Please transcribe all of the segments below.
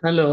Hello.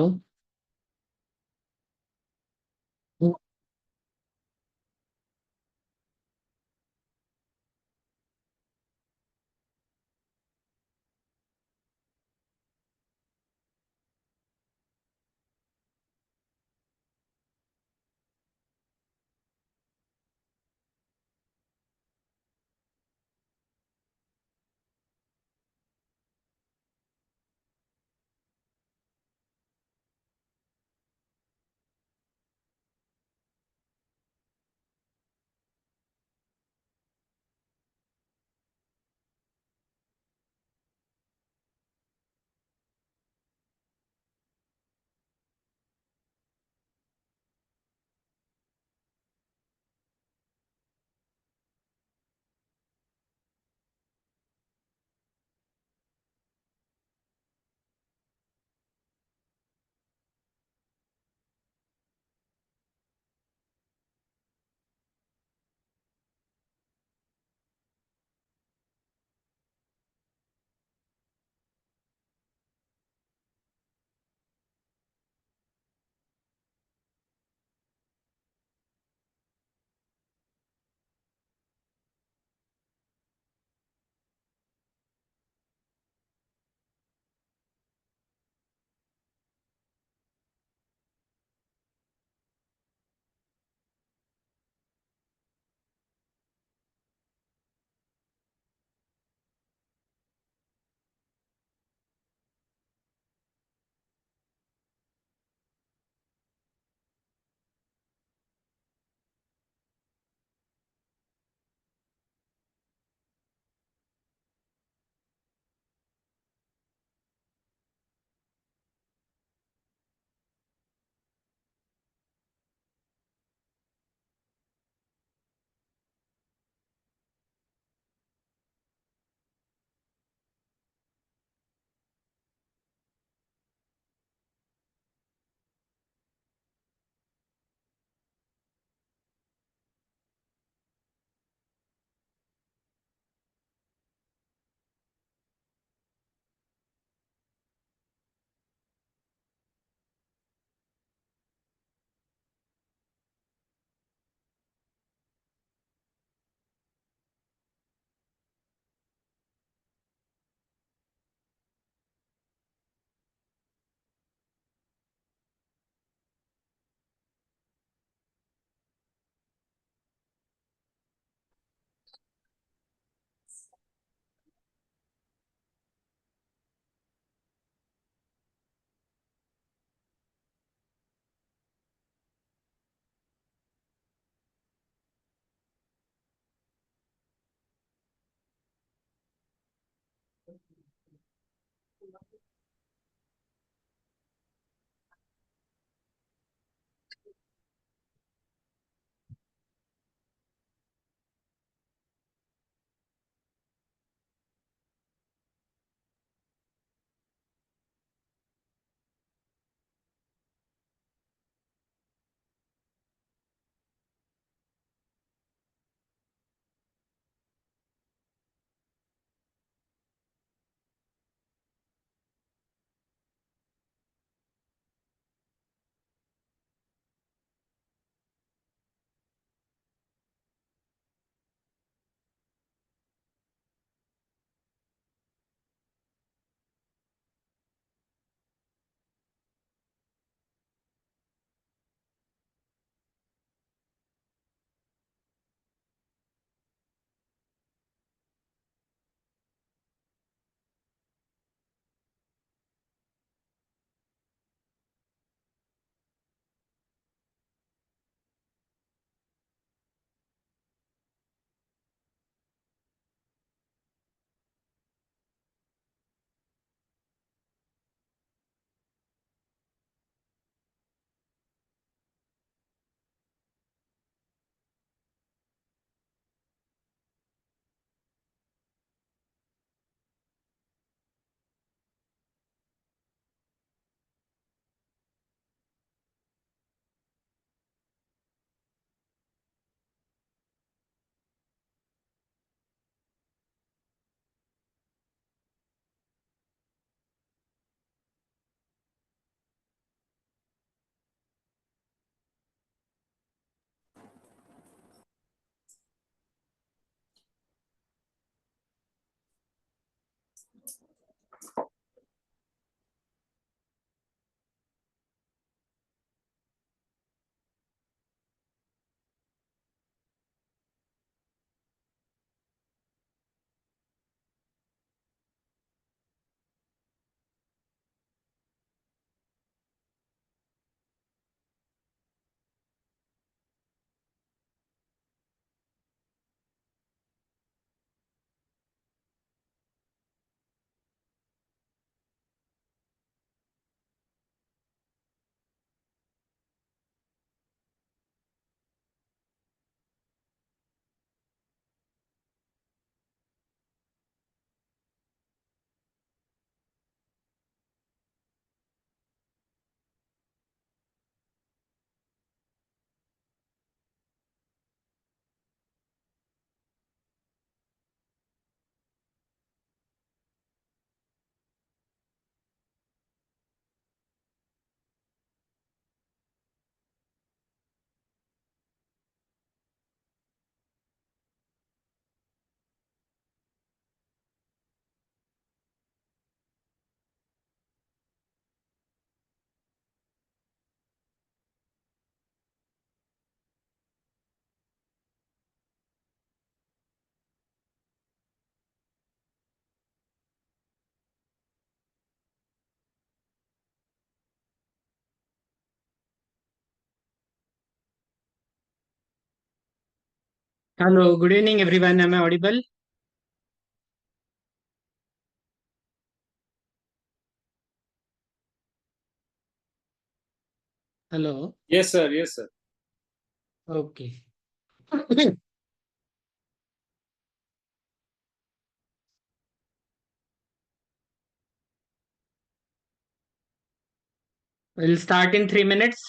Hello, good evening everyone. Am I audible? Hello. Yes, sir. Yes, sir. Okay. We'll start in 3 minutes.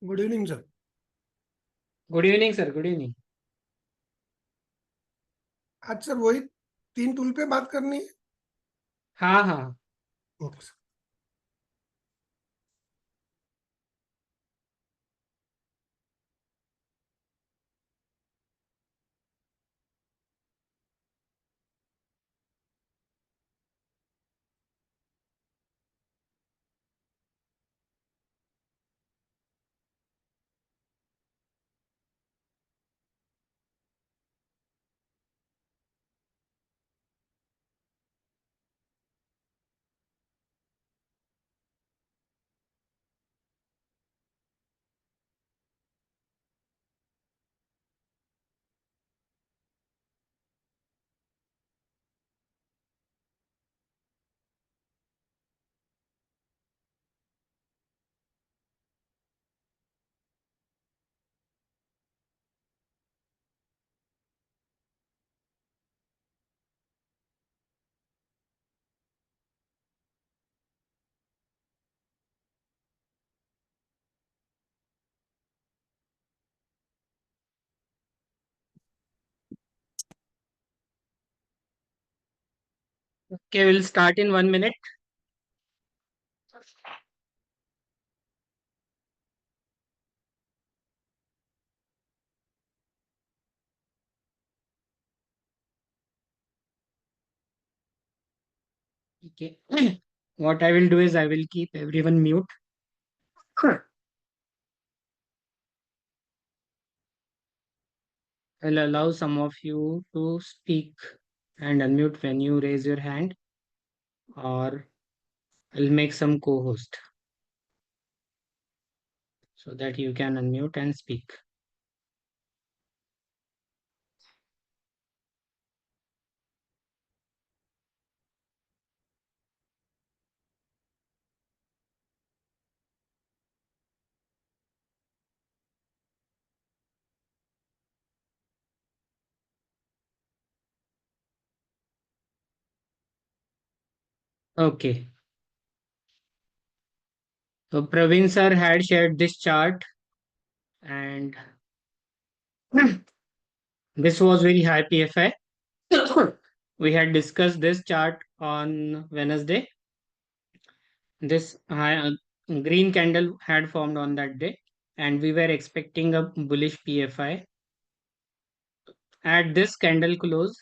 Good evening sir. Good evening, sir. Good evening. आज sir वही 3 tool पे बात करनी है। हाँ हाँ. Okay sir. Okay, we'll start in 1 minute. Okay. What I will do is I will keep everyone mute. I'll allow some of you to speak and unmute when you raise your hand, or I'll make some co-host so that you can unmute and speak. Okay. So Praveen sir had shared this chart, and this was very high PFI. We had discussed this chart on Wednesday. This green candle had formed on that day, and we were expecting a bullish PFI. At this candle close,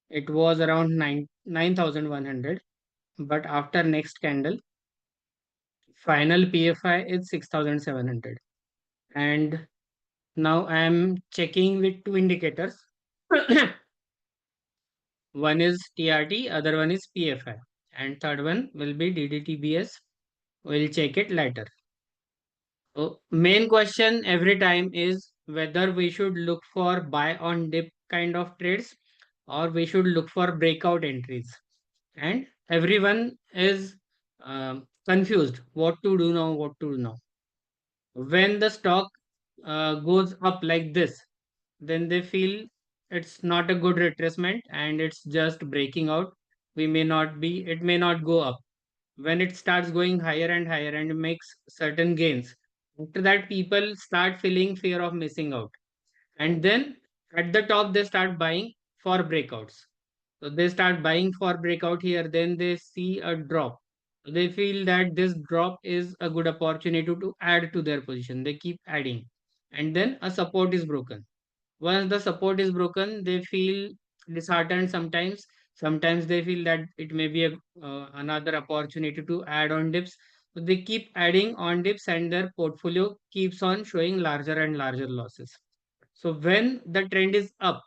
it was around 9,100, but after next candle, final PFI is 6,700. And now I am checking with two indicators. One is TRT, other one is PFI. and third one will be DDTBS. We'll check it later. So main question every time is whether we should look for buy on dip kind of trades or we should look for breakout entries. And everyone is confused what to do now, what to do now. When the stock goes up like this, then they feel it's not a good retracement and it's just breaking out. It may not go up. When it starts going higher and higher and makes certain gains, after that, people start feeling fear of missing out. And then at the top, they start buying for breakouts. So they start buying for breakout here, then they see a drop. They feel that this drop is a good opportunity to add to their position. They keep adding. And then a support is broken. Once the support is broken, they feel disheartened sometimes. Sometimes they feel that it may be another opportunity to add on dips. So they keep adding on dips and their portfolio keeps on showing larger and larger losses. So when the trend is up,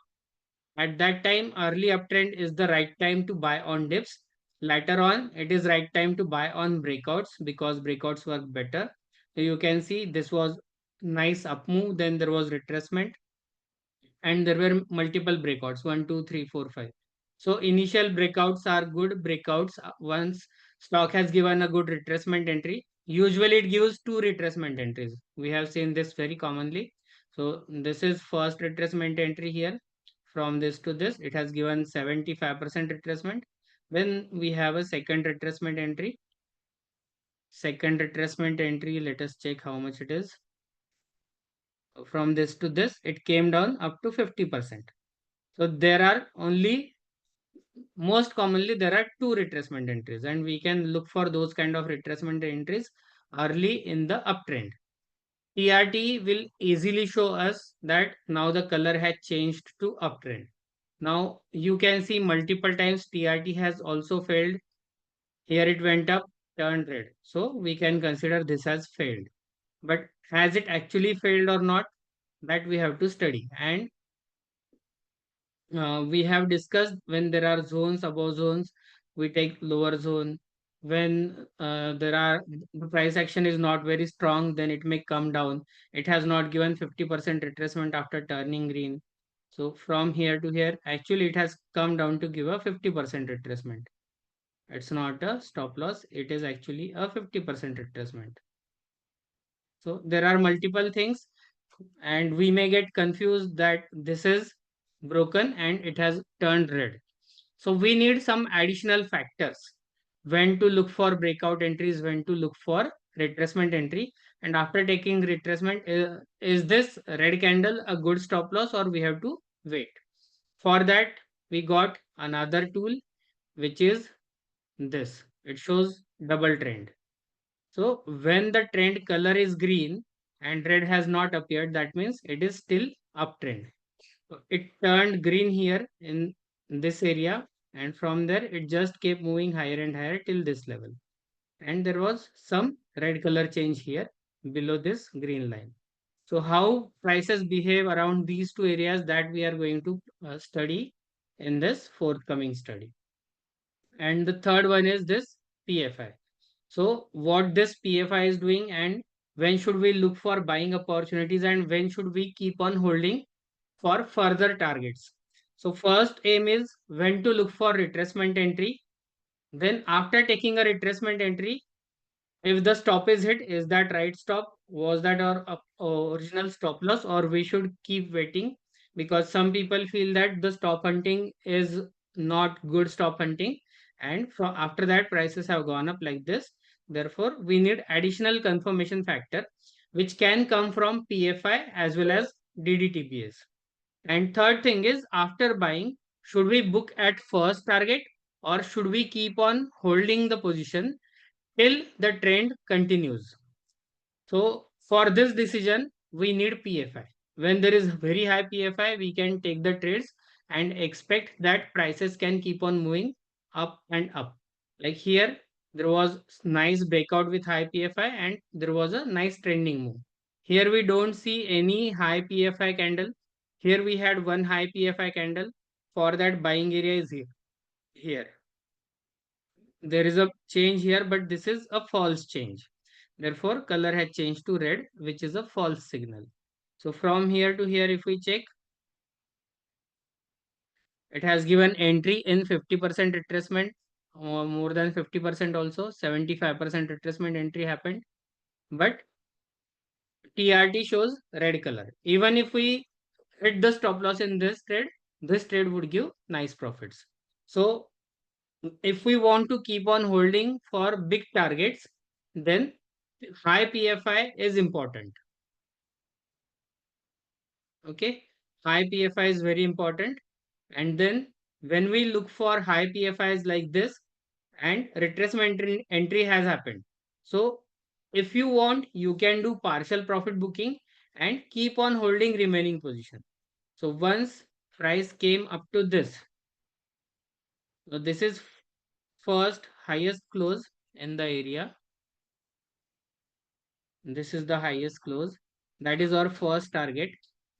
at that time, early uptrend is the right time to buy on dips. Later on, it is right time to buy on breakouts because breakouts work better. So you can see this was nice up move, then there was retracement and there were multiple breakouts 1 2 3 4 5. So initial breakouts are good breakouts. Once stock has given a good retracement entry, usually it gives two retracement entries. We have seen this very commonly. So this is first retracement entry here. From this to this, it has given 75% retracement. Then we have a second retracement entry. Let us check how much it is. From this to this, it came down up to 50%. So there are only most commonly there are two retracement entries and we can look for those kind of retracement entries early in the uptrend. TRT will easily show us that now the color has changed to uptrend. Now you can see multiple times TRT has also failed. Here it went up, turned red. So we can consider this as failed. But has it actually failed or not? That we have to study. And we have discussed when there are zones above zones, we take lower zone. When there are the price action is not very strong, then it may come down. It has not given 50% retracement after turning green. So from here to here, actually it has come down to give a 50% retracement. It's not a stop loss. It is actually a 50% retracement. So there are multiple things and we may get confused that this is broken and it has turned red. So we need some additional factors when to look for breakout entries, when to look for retracement entry. And after taking retracement, is this red candle a good stop loss or we have to wait? For that, we got another tool, which is this. It shows double trend. So when the trend color is green and red has not appeared, that means it is still uptrend. So it turned green here in this area and from there it just kept moving higher and higher till this level. And there was some red color change here below this green line. So how prices behave around these two areas that we are going to study in this forthcoming study. And the third one is this PFI. So what this PFI is doing and when should we look for buying opportunities and when should we keep on holding for further targets. So first aim is when to look for retracement entry. Then after taking a retracement entry, if the stop is hit, is that right stop? Was that our original stop loss or we should keep waiting? Because some people feel that the stop hunting is not good stop hunting and from after that prices have gone up like this. Therefore, we need additional confirmation factor which can come from PFI as well as DDTBS. And third thing is after buying, should we book at first target or should we keep on holding the position till the trend continues? So for this decision, we need PFI. When there is very high PFI, we can take the trades and expect that prices can keep on moving up and up. Like here, there was nice breakout with high PFI and there was a nice trending move. Here we don't see any high PFI candle. Here we had one high PFI candle. For that buying area is here. there is a change here, but this is a false change. Therefore, color has changed to red, which is a false signal. So from here to here, if we check, it has given entry in 50% retracement, or more than 50% also, 75% retracement entry happened. But TRT shows red color. Even if we hit the stop loss in this trade would give nice profits. So if we want to keep on holding for big targets, then high PFI is important. Okay, high PFI is very important. And then when we look for high PFIs like this, and retracement entry has happened. So if you want, you can do partial profit booking and keep on holding remaining position. So once price came up to this, so this is first highest close in the area. This is the highest close. That is our first target.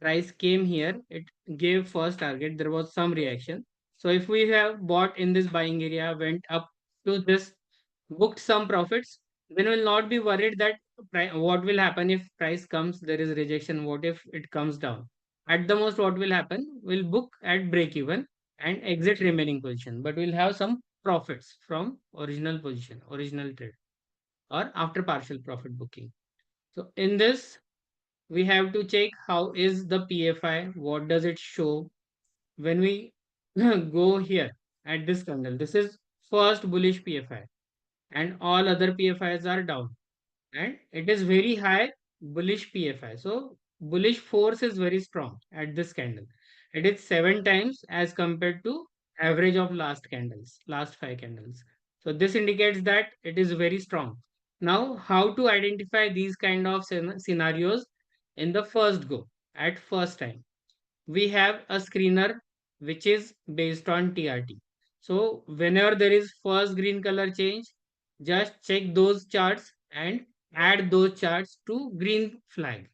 Price came here. It gave first target. There was some reaction. So if we have bought in this buying area, went up to this, booked some profits, then we'll not be worried that what will happen if price comes, there is rejection. What if it comes down? At the most, what will happen? We'll book at break even and exit remaining position. But we'll have some profits from original position, original trade, or after partial profit booking. So in this, we have to check how is the PFI, what does it show when we go here at this candle. This is first bullish PFI and all other PFIs are down, and it is very high bullish PFI. So bullish force is very strong at this candle. It is 7 times as compared to average of last candles, last 5 candles. So this indicates that it is very strong. Now, how to identify these kind of scenarios in the first go at first time? We have a screener which is based on TRT. So whenever there is first green color change, just check those charts and add those charts to green flag,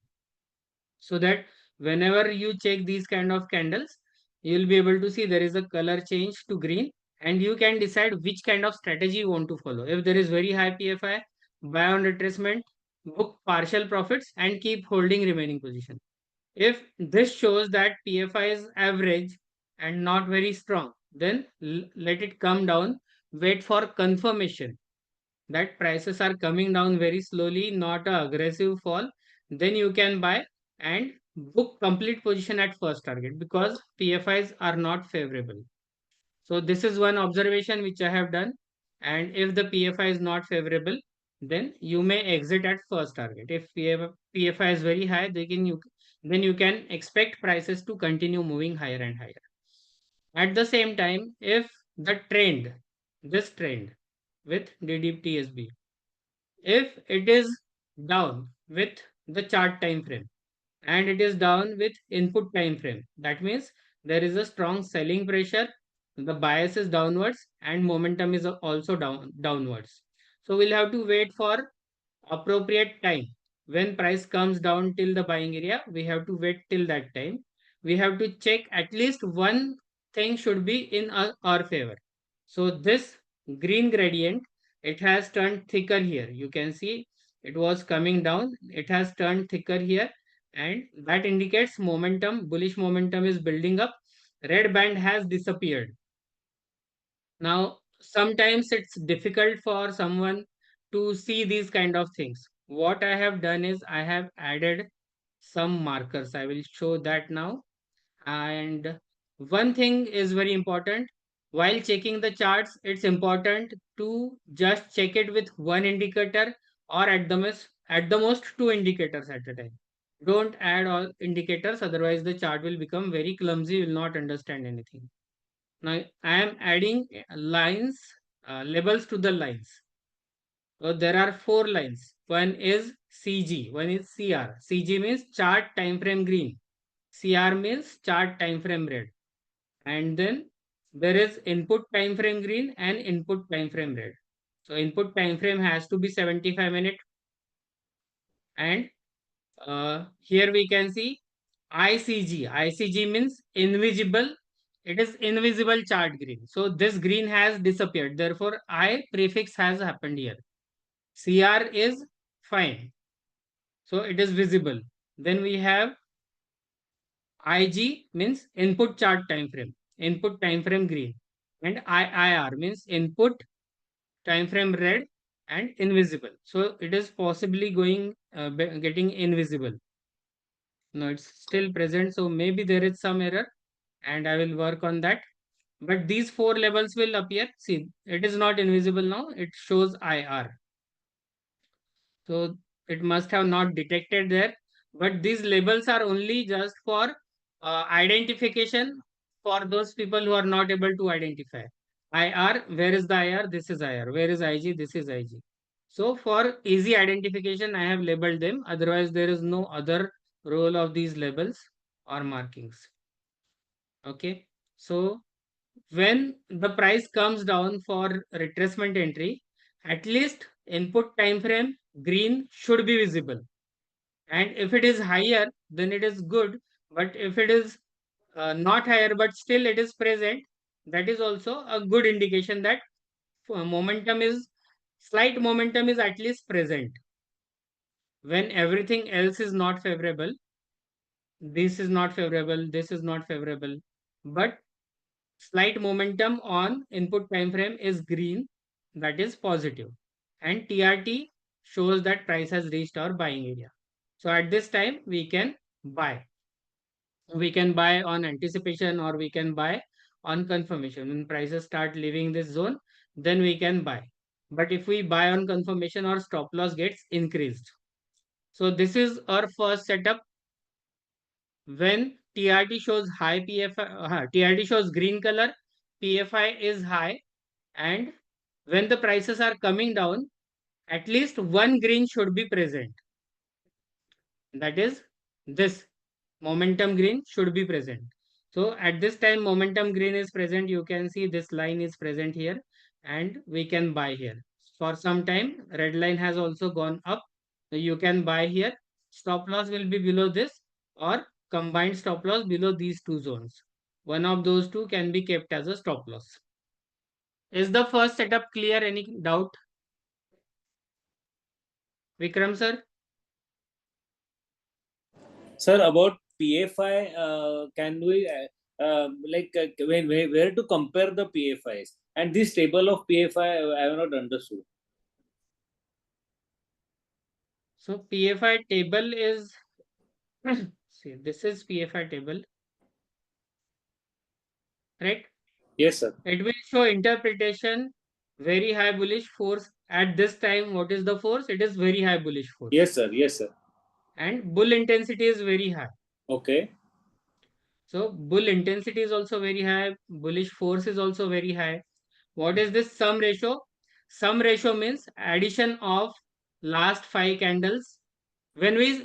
so that whenever you check these kind of candles, you will be able to see there is a color change to green, and you can decide which kind of strategy you want to follow. If there is very high PFI, buy on retracement, book partial profits and keep holding remaining position. If this shows that PFI is average and not very strong, then let it come down. Wait for confirmation that prices are coming down very slowly, not a aggressive fall. Then you can buy and book complete position at first target, because PFIs are not favorable. So this is one observation which I have done. And if the PFI is not favorable, then you may exit at first target. If PFI is very high, then you can expect prices to continue moving higher and higher. At the same time, if the trend, this trend with DDTSB, if it is down with the chart time frame and it is down with input time frame, that means there is a strong selling pressure, the bias is downwards and momentum is also downwards. So we'll have to wait for appropriate time. When price comes down till the buying area, we have to wait till that time. We have to check at least one thing should be in our favor. So this green gradient, it has turned thicker here. You can see it was coming down, it has turned thicker here, and that indicates momentum, bullish momentum is building up. Red band has disappeared. Now, sometimes it's difficult for someone to see these kind of things. What I have done is I have added some markers. I will show that now. And one thing is very important. While checking the charts, it's important to just check it with one indicator, or at the most two indicators at a time. Don't add all indicators, otherwise the chart will become very clumsy, you will not understand anything. Now I am adding lines, labels to the lines. So there are four lines. One is CG, one is CR. CG means chart time frame green. CR means chart time frame red. And then there is input time frame green and input time frame red. So input time frame has to be 75 minutes. And here we can see ICG. ICG means invisible It is invisible chart green. So this green has disappeared. Therefore, I prefix has happened here. CR is fine. So it is visible. Then we have IG means input chart time frame. Input time frame green. And IIR means input time frame red and invisible. So it is possibly going getting invisible. No, it's still present. So maybe there is some error and I will work on that. But these four levels will appear. See, it is not invisible now. It shows IR. So it must have not detected there. But these labels are only just for identification for those people who are not able to identify. IR, where is the IR? This is IR. Where is IG? This is IG. So for easy identification, I have labeled them. Otherwise, there is no other role of these labels or markings. Okay. So when the price comes down for retracement entry, at least input time frame green should be visible. And if it is higher, then it is good. But if it is not higher, but still it is present, that is also a good indication that momentum is slight momentum is at least present. When everything else is not favorable, this is not favorable, this is not favorable, but slight momentum on input time frame is green, that is positive, and TRT shows that price has reached our buying area. So at this time we can buy. We can buy on anticipation or we can buy on confirmation. When prices start leaving this zone, then we can buy. But if we buy on confirmation, our stop loss gets increased. So this is our first setup. When TRT shows high PFI, TRT shows green color, PFI is high, and when the prices are coming down, at least one green should be present. That is, this momentum green should be present. So at this time, momentum green is present. You can see this line is present here, and we can buy here. For some time, red line has also gone up. So you can buy here. Stop loss will be below this, or combined stop loss below these two zones. One of those two can be kept as a stop loss. Is the first setup clear? Any doubt, Vikram sir? Sir, about PFI, can we where to compare the PFIs? And this table of PFI, I have not understood. So PFI table is see, this is PFI table, right? Yes, sir. It will show interpretation, very high bullish force. At this time, what is the force? It is very high bullish force. Yes, sir. Yes, sir. And bull intensity is very high. Okay. So bull intensity is also very high. Bullish force is also very high. What is this sum ratio? Sum ratio means addition of last five candles. When we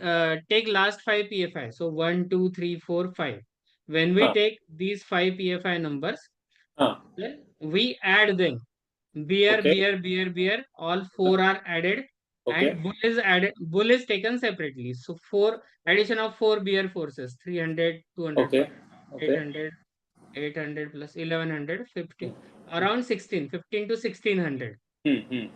take last five PFI, so 1, 2, 3, 4, 5. When we Huh. take these five PFI numbers, Huh. then we add them. Beer, Okay. beer, beer, beer. All four are added, Okay. and bull is added. Bull is taken separately. So four addition of four beer forces: 300, 200, Okay. Okay. 800, 800 plus 1100, 15, around 16, 15 to 1600. Hmm.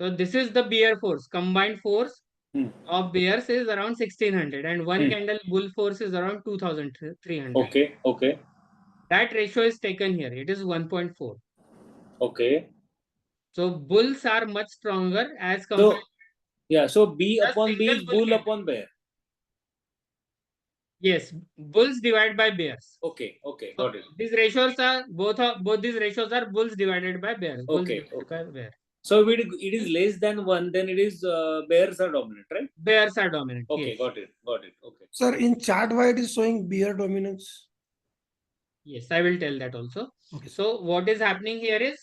So this is the beer force. Combined force Hmm. of bears is around 1600, and one Hmm. candle bull force is around 2300. Okay. Okay. That ratio is taken here. It is 1.4. Okay. So bulls are much stronger as compared So yeah. So B to the upon B single is bull bull candle. upon bear. Yes, bulls divided by bears. Okay. Okay. So Got it. these ratios are both these ratios are bulls divided by bears. Bulls Okay. divided Okay. by bear. So if it is less than one, then it is bears are dominant, right? Bears are dominant. Okay. Yes. Got it. Got it. Okay. Sir, in chart why it is showing bear dominance? Yes, I will tell that also. Okay. So what is happening here is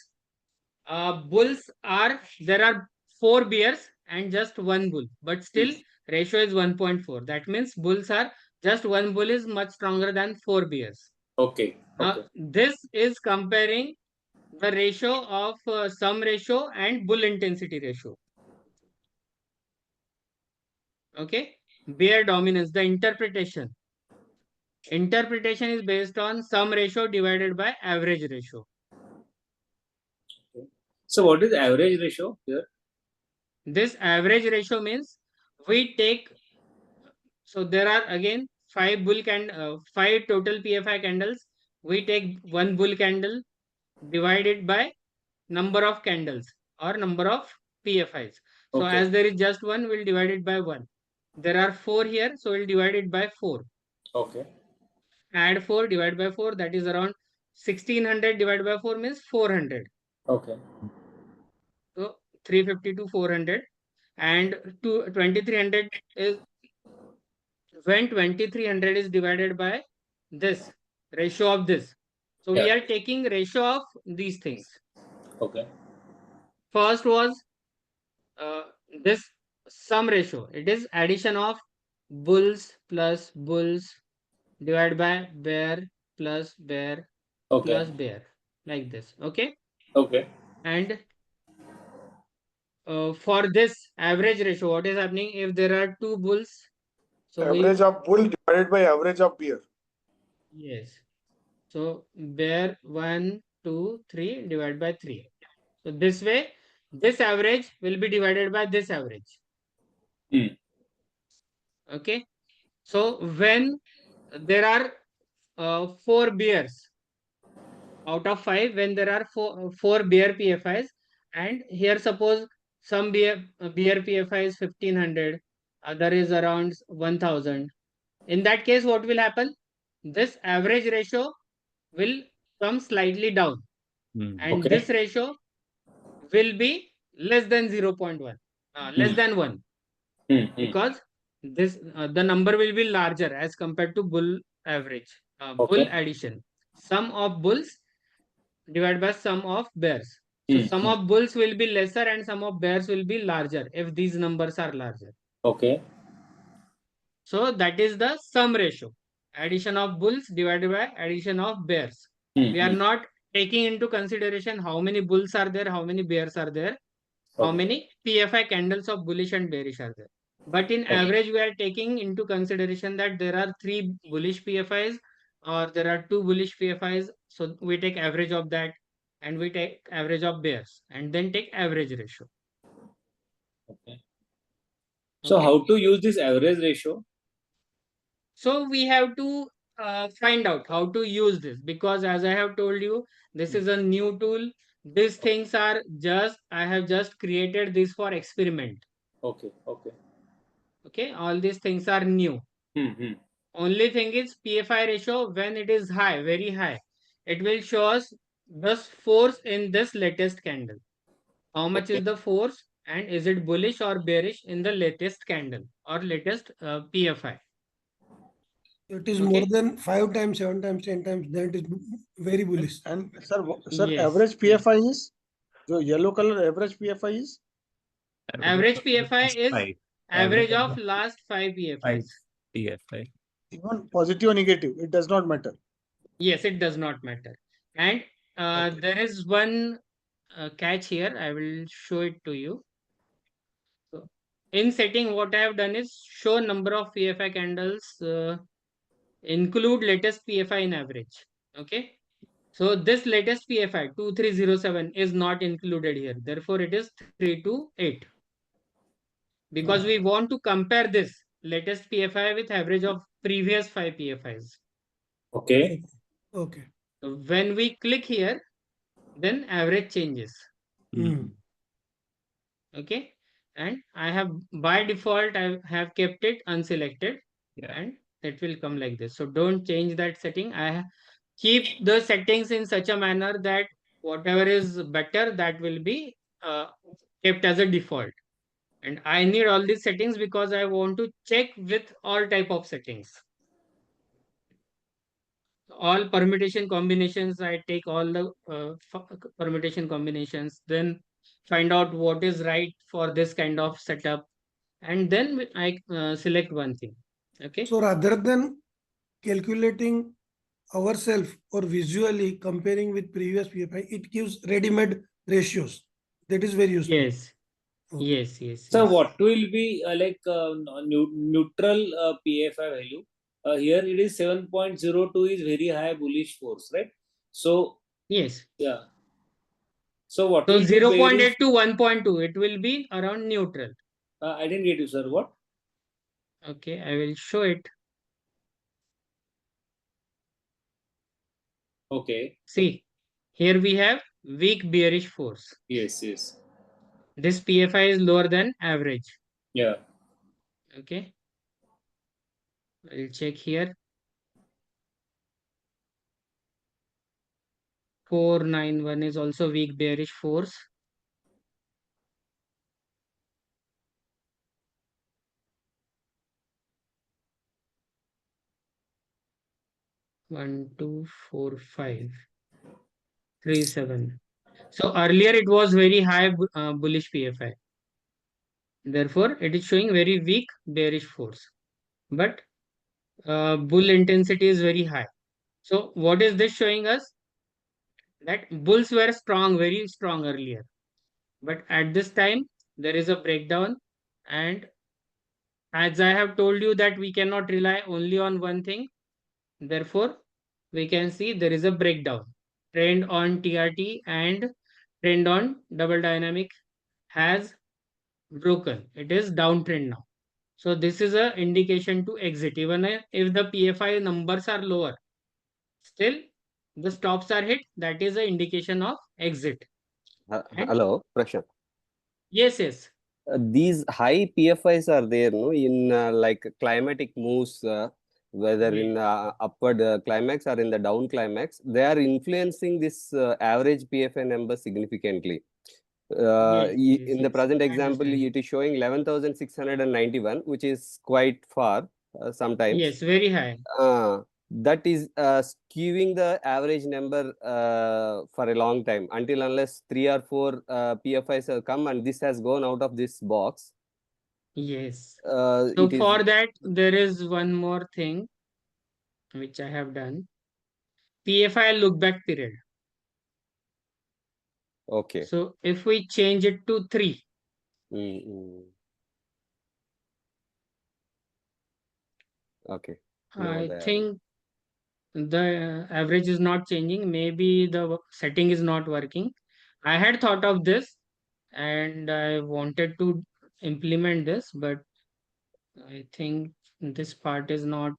bulls are there are four bears and just one bull, but still ratio is 1.4. That means bulls are just one bull is much stronger than four bears. Okay. Now Okay. this is comparing the ratio of sum ratio and bull intensity ratio. Okay, bear dominance, the interpretation. Interpretation is based on sum ratio divided by average ratio. So what is average ratio here? This average ratio means we take, so there are again five total PFI candles. We take one bull candle divided by number of candles or number of PFIs. So Okay. as there is just one, we'll divide it by 1. There are 4 here, so we'll divide it by 4. Okay. Add 4, divide by 4, that is around 1600 divided by 4 means 400. Okay. So 350 to 400, and 2300 is, when 2300 is divided by this ratio of this. So we Yeah. are taking ratio of these things. Okay. First was this sum ratio. It is addition of bulls plus bulls divided by bear plus bear Okay. plus bear, like this. Okay. Okay. And for this average ratio, what is happening if there are two bulls? So Average of bull divided by average of bear. yes. So bear 1, 2, 3 divided by 3. So this way, this average will be divided by this average. Hmm. Okay. So when there are 4 bears out of 5, when there are four bear PFIs, and here suppose some bear PFI is 1500, other is around 1000. In that case, what will happen? This average ratio will come slightly down, and Okay. this ratio will be less than 0.1, less than 1, because this the number will be larger as compared to bull average, bull Okay. addition. Sum of bulls divided by sum of bears. So sum of bulls will be lesser and sum of bears will be larger if these numbers are larger. Okay. So that is the sum ratio. Addition of bulls divided by addition of bears. We are not taking into consideration how many bulls are there, how many bears are there, how Okay. many PFI candles of bullish and bearish are there. But in average, we are taking into consideration that there are 3 bullish PFIs or there are 2 bullish PFIs. So we take average of that, and we take average of bears and then take average ratio. Okay. So Okay. how to use this average ratio? So we have to find out how to use this, because as I have told you, this is a new tool. These things are just, I have just created this for experiment. Okay. Okay. Okay, all these things are new. Only thing is PFI ratio, when it is high, very high, it will show us the force in this latest candle. How much Okay. is the force, and is it bullish or bearish in the latest candle or latest PFI. It is Okay. more than 5 times, 7 times, 10 times. Then it is very bullish. And sir, Yes. average PFI is, जो yellow color average PFI is? Average PFI is Five. average of last 5 PFIs. PFI. Even positive or negative, it does not matter. Yes, it does not matter. And Okay. there is one catch here. I will show it to you. So in setting, what I have done is show number of PFI candles, include latest PFI in average. Okay. So this latest PFI 2307 is not included here. Therefore, it is 328. Because we want to compare this latest PFI with average of previous 5 PFIs. Okay. Okay. So when we click here, then average changes. Okay. And I have, by default, I have kept it unselected. Yeah. And it will come like this. So don't change that setting. I keep the settings in such a manner that whatever is better, that will be kept as a default. And I need all these settings because I want to check with all type of settings. All permutation combinations, I take all the permutation combinations, then find out what is right for this kind of setup, and then I select one thing. Okay. So rather than calculating ourselves or visually comparing with previous PFI, it gives ready-made ratios. That is very useful. Yes. Okay. Yes. So Yes. what will be neutral PFI value? here it is 7.02 is very high bullish force, right? So Yes. yeah. So what So will be 0.8 bearish? to 1.2, it will be around neutral. I didn't get you, sir. What? Okay, I will show it. Okay. See, here we have weak bearish force. Yes, yes. This PFI is lower than average. Yeah. Okay, I'll check here. 491 is also weak bearish force. One, two, four, 5, 3, 7. So earlier it was very high bullish PFI. Therefore, it is showing very weak bearish force. But bull intensity is very high. So what is this showing us? That bulls were strong, very strong earlier. But at this time, there is a breakdown. And as I have told you that we cannot rely only on one thing. Therefore, we can see there is a breakdown. Trend on TRT and trend on double dynamic has broken. It is downtrend now. So this is a indication to exit. Even if the PFI numbers are lower, still the stops are hit. That is an indication of exit. And Hello, Prashant. yes, yes, These high PFIs are there, no, in like climatic moves, whether in yes, upward climax or in the down climax, they are influencing this average PFI number significantly. yes, yes, In the yes. present I example, understand. it is showing 11,691, which is quite far sometimes. Yes, very high. That is skewing the average number for a long time until unless 3 or 4 PFIs have come and this has gone out of this box. Yes. So It is for that, there is one more thing which I have done. PFI look back period. okay. So if we change it to 3, Mm-hmm. Okay. Now I the average. think the average is not changing. Maybe the setting is not working. I had thought of this and I wanted to implement this, but I think this part is not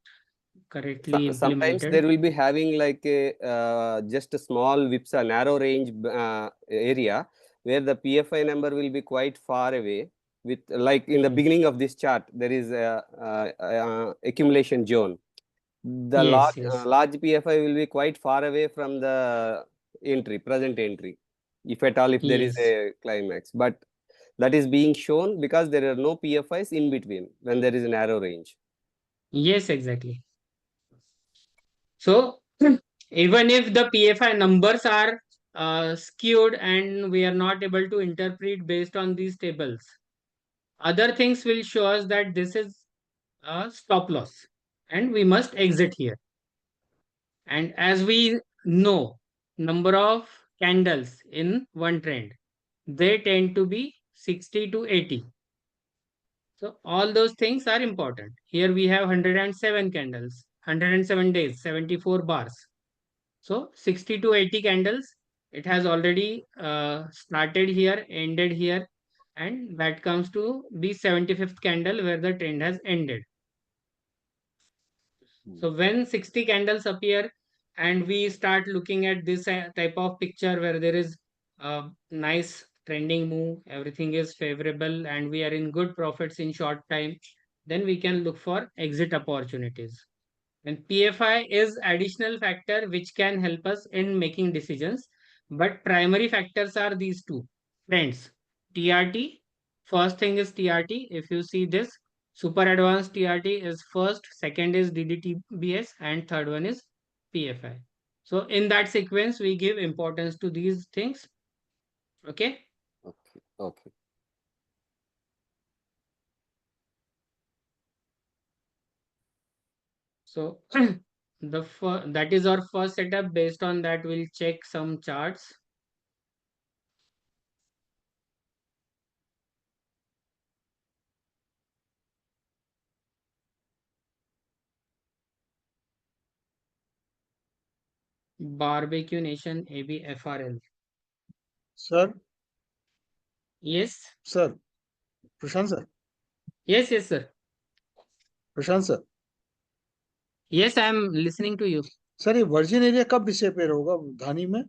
correctly Sometimes implemented. there will be having like a just a small whips, a narrow range area where the PFI number will be quite far away. With like in the Yes, beginning of this chart, there is a, accumulation zone. The yes, yes, large PFI will be quite far away from the entry, present entry, if at all if there is yes, a climax. But that is being shown because there are no PFIs in between when there is a narrow range. yes, exactly. So even if the PFI numbers are skewed and we are not able to interpret based on these tables, other things will show us that this is a stop loss and we must exit here. And as we know, number of candles in one trend, they tend to be 60 to 80. So all those things are important. Here we have 107 candles, 107 days, 74 bars. So 60 to 80 candles, it has already started here, ended here, and that comes to the 75th candle where the trend has ended. So when 60 candles appear and we start looking at this type of picture where there is a nice trending move, everything is favorable and we are in good profits in short time, then we can look for exit opportunities. And PFI is additional factor which can help us in making decisions. But primary factors are these two. Friends, TRT. First thing is TRT. If you see this, super advanced TRT is first, second is DDTBS, and third one is PFI. So in that sequence, we give importance to these things. Okay. Okay. Okay. So that is our first setup. Based on that, we'll check some charts. Barbecue Nation ABFRL. Sir, Yes. sir, Prashant sir, Yes, yes, sir. Prashant sir Yes, I am listening to you. Sir ये virgin area कब disappear होगा धानी में?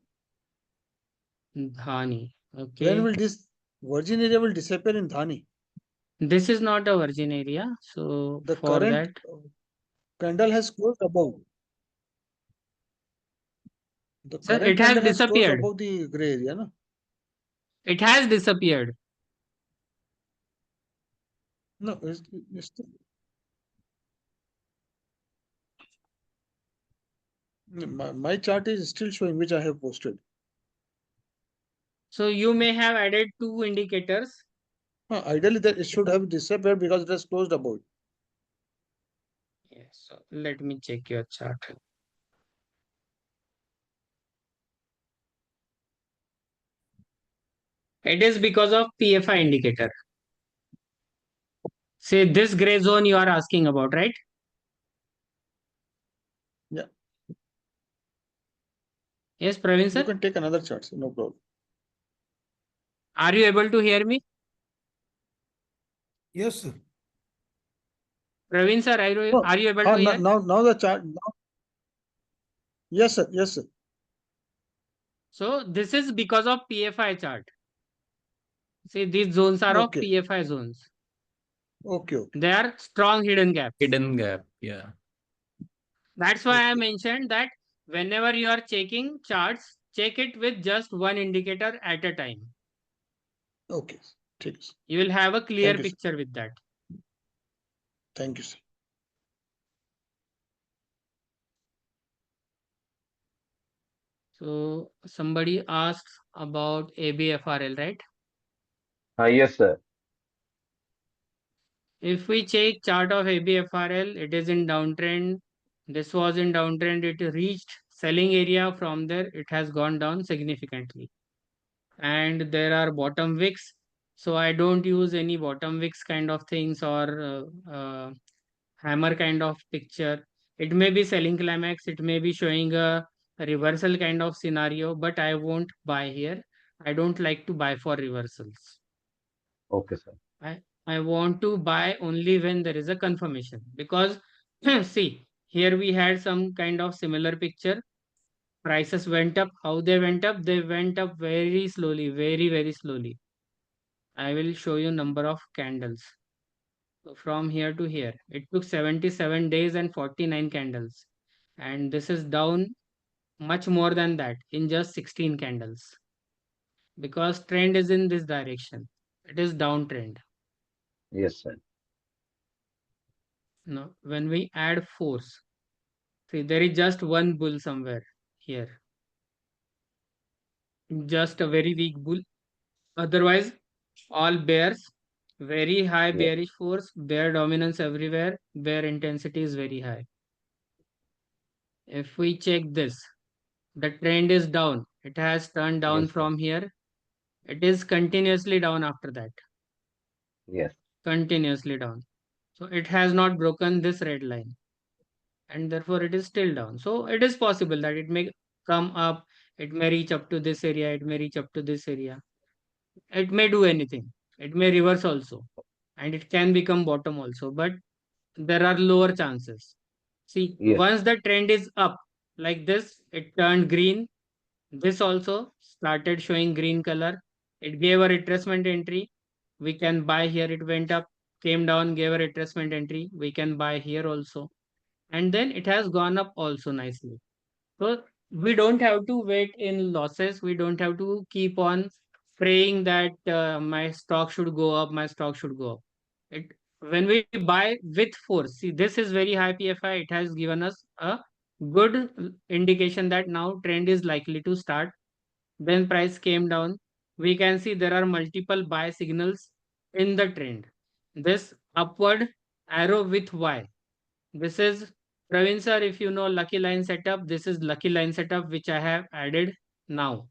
Dhani. When Okay. will this virgin area will disappear in Dhani? This is not a virgin area. So The for current that, candle has closed above. The sir, current it has candle has closed disappeared. above the gray area, no? It has disappeared. No, it's my chart is still showing, which I have posted. So you may have added two indicators. Ideally, that it should have disappeared because it has closed above. Yes. So let me check your chart. It is because of PFI indicator. Say this gray zone you are asking about, right? Yeah. Yes, Praveen You sir. can take another chart, so no problem. Are you able to hear me? Yes, sir. Praveen sir, are you able to hear? Now the chart. Now, yes, sir. Yes, sir. So this is because of PFI chart. See, these zones are of Okay. PFI zones. Okay. They are strong hidden gaps. Hidden gap. Yeah. That's why I Okay. mentioned that whenever you are checking charts, check it with just one indicator at a time. Okay. ठीक है sir. You will have a clear Thank you, sir. picture with that. Thank you, sir. So somebody asks about ABFRL, right? Yes, sir. If we check chart of ABFRL, it is in downtrend. This was in downtrend. It reached selling area. From there, it has gone down significantly. And there are bottom wicks. So I don't use any bottom wicks kind of things or hammer kind of picture. It may be selling climax. It may be showing a reversal kind of scenario, but I won't buy here. I don't like to buy for reversals. Okay, sir. I want to buy only when there is a confirmation because see, here we had some kind of similar picture. Prices went up. How they went up? They went up very slowly, very, very slowly. I will show you number of candles. So from here to here, it took 77 days and 49 candles. And this is down much more than that in just 16 candles because trend is in this direction. It is downtrend. Yes, sir. Now, when we add force, see, there is just one bull somewhere here. Just a very weak bull. Otherwise, all bears, very high Yeah. bearish force, bear dominance everywhere, bear intensity is very high. If we check this, the trend is down. It has turned down Yes, sir. from here. It is continuously down after that. Yes. Continuously down. So it has not broken this red line. And therefore it is still down. So it is possible that it may come up, it may reach up to this area, it may reach up to this area. It may do anything. It may reverse also. And it can become bottom also. But there are lower chances. See, Yes. once the trend is up like this, it turned green. This also started showing green color. It gave a retracement entry. We can buy here. It went up, came down, gave a retracement entry. We can buy here also. And then it has gone up also nicely. So we don't have to wait in losses. We don't have to keep on praying that my stock should go up, my stock should go up. It when we buy with force, see this is very high PFI. It has given us a good indication that now trend is likely to start. Then price came down. We can see there are multiple buy signals in the trend. This upward arrow with Y. This is Praveen sir, if you know lucky line setup, this is lucky line setup which I have added now.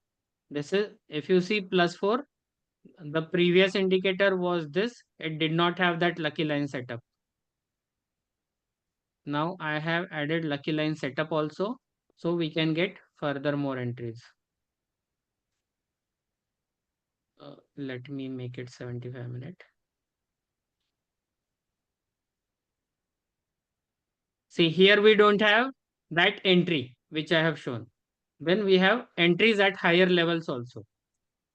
This is if you see +4, the previous indicator was this. It did not have that lucky line setup. Now I have added lucky line setup also, so we can get further more entries. Let me make it 75 minutes. See, here we don't have that entry which I have shown. Then we have entries at higher levels also.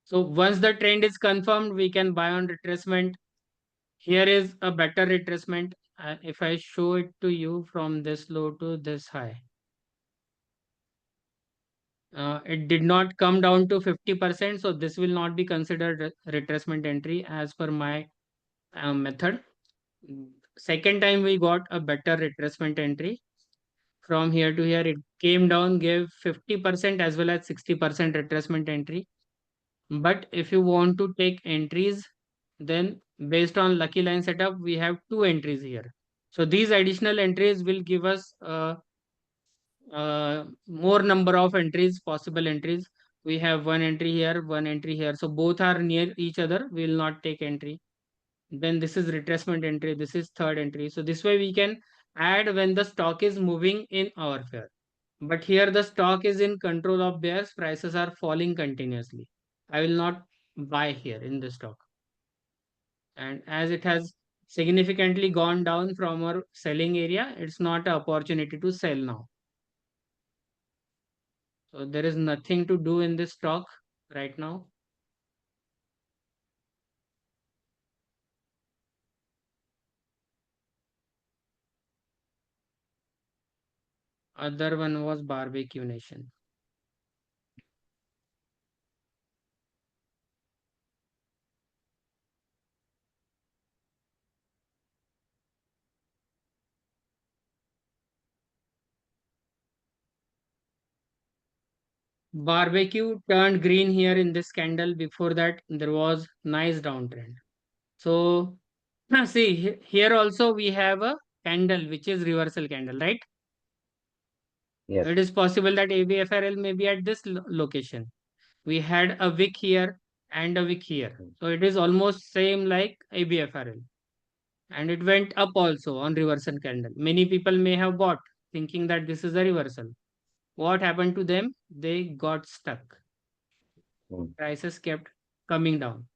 So once the trend is confirmed, we can buy on retracement. Here is a better retracement. If I show it to you from this low to this high, it did not come down to 50%. So this will not be considered retracement entry as per my method. Second time we got a better retracement entry. From here to here, it came down, gave 50% as well as 60% retracement entry. But if you want to take entries, then based on lucky line setup, we have two entries here. So these additional entries will give us more number of entries, possible entries. We have one entry here, one entry here. So both are near each other. We will not take entry. Then this is retracement entry. This is third entry. So this way we can add when the stock is moving in our favor. But here the stock is in control of bears. Prices are falling continuously. I will not buy here in the stock. And as it has significantly gone down from our selling area, it's not an opportunity to sell now. So there is nothing to do in this stock right now. Other one was Barbecue Nation. Barbecue turned green here in this candle. Before that, there was nice downtrend. So see here also we have a candle which is reversal candle, right? Yes. It is possible that ABFRL may be at this location. We had a wick here and a wick here. So it is almost same like ABFRL. And it went up also on reversal candle. Many people may have bought thinking that this is a reversal. What happened to them? They got stuck. Prices kept coming down.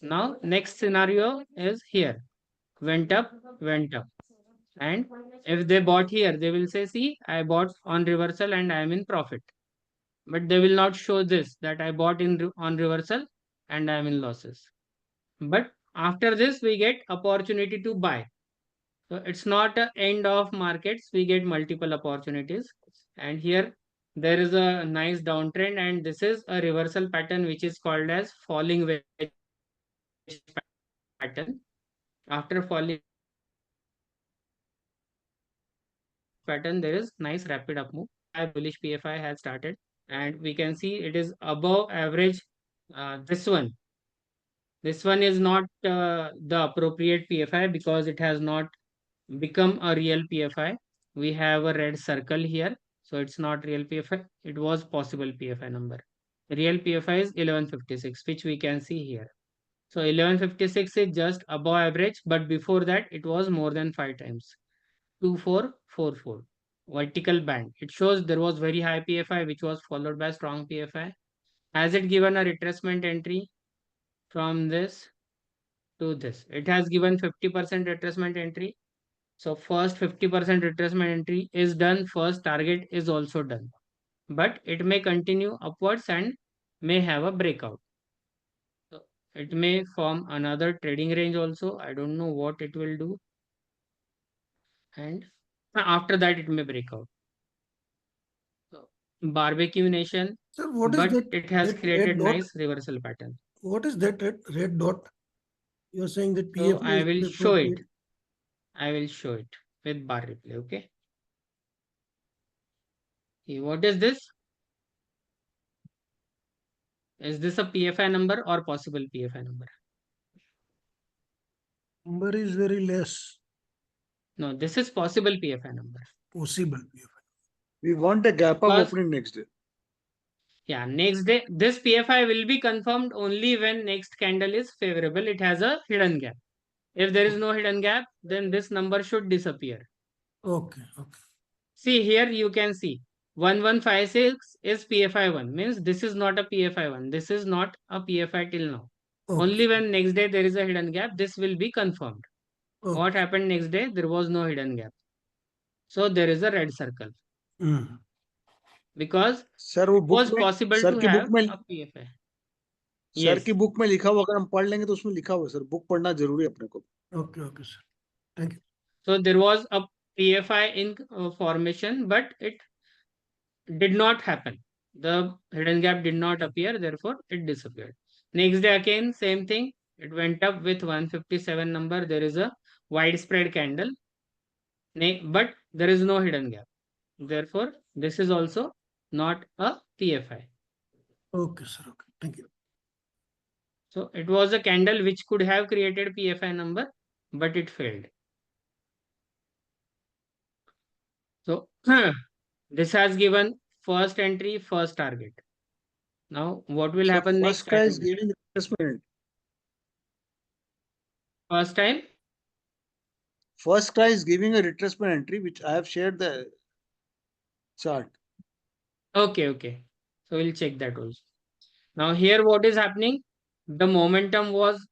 Now, next scenario is here. Went up, went up. And if they bought here, they will say, see, I bought on reversal and I am in profit. But they will not show this, that I bought on reversal and I am in losses. But after this, we get opportunity to buy. So it's not a end of markets. We get multiple opportunities. And here there is a nice downtrend, and this is a reversal pattern which is called as falling wedge pattern. After falling pattern, there is nice rapid up move. Bullish PFI has started, and we can see it is above average. This one is not the appropriate PFI because it has not become a real PFI. We have a red circle here, so it's not real PFI. It was possible PFI number. Real PFI is 1156, which we can see here. So 1156 is just above average, but before that it was more than 5 times. 2444 vertical band. It shows there was very high PFI which was followed by strong PFI. Has it given a retracement entry from this to this? It has given 50% retracement entry. So first 50% retracement entry is done. First target is also done. But it may continue upwards and may have a breakout. So it may form another trading range also. I don't know what it will do. And after that it may break out. So, Barbecue Nation, Sir, what is but that? it has that created red dot? nice reversal pattern. What is that red dot? You are saying that So PFI I is will not show it. appropriate. I will show it with bar replay. Okay. See, what is this? Is this a PFI number or possible PFI number? Number is very less No, this is possible PFI number. possible. PFI. We want a gap up Because- opening next day. Yeah, next day, this PFI will be confirmed only when next candle is favorable. It has a hidden gap. If there is no hidden gap, then this number should disappear. Okay, okay. See here, you can see 1156 is PFI1, means this is not a PFI1. This is not a PFI till now. Only Okay. when next day there is a hidden gap, this will be confirmed. Okay. What happened next day? There was no hidden gap. So there is a red circle Hmm. because sir वो it book was में possible sir to की book have में a PFI. Sir Yes. की book में लिखा हुआ अगर हम पढ़ लेंगे तो उसमें लिखा हुआ है, सर बुक पढ़ना जरूरी है अपने को. Okay, okay, sir. Thank you. So there was a PFI in formation, but it did not happen. The hidden gap did not appear, therefore it disappeared. Next day again, same thing. It went up with 157 number. There is a widespread candle, but there is no hidden gap. Therefore, this is also not a PFI. Okay, sir. Okay. Thank you. So it was a candle which could have created PFI number, but it failed. So this has given first entry, first target. Now what will So happen next? first guy is giving retracement. First time. First guy is giving a retracement entry, which I have shared the chart. Okay, okay. So we'll check that also. Now here what is happening? The momentum was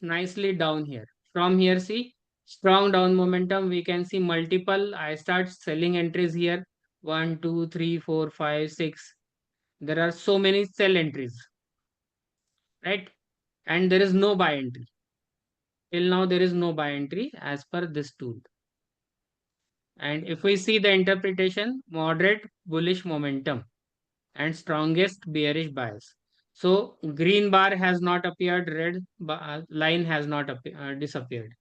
nicely down here. From here, see, strong down momentum. We can see multiple. I start selling entries here. 1, 2, 3, 4, 5, 6. There are so many sell entries, right? And there is no buy entry. Till now, there is no buy entry as per this tool. And if we see the interpretation, moderate bullish momentum and strongest bearish bias. So green bar has not appeared, red line has not disappeared.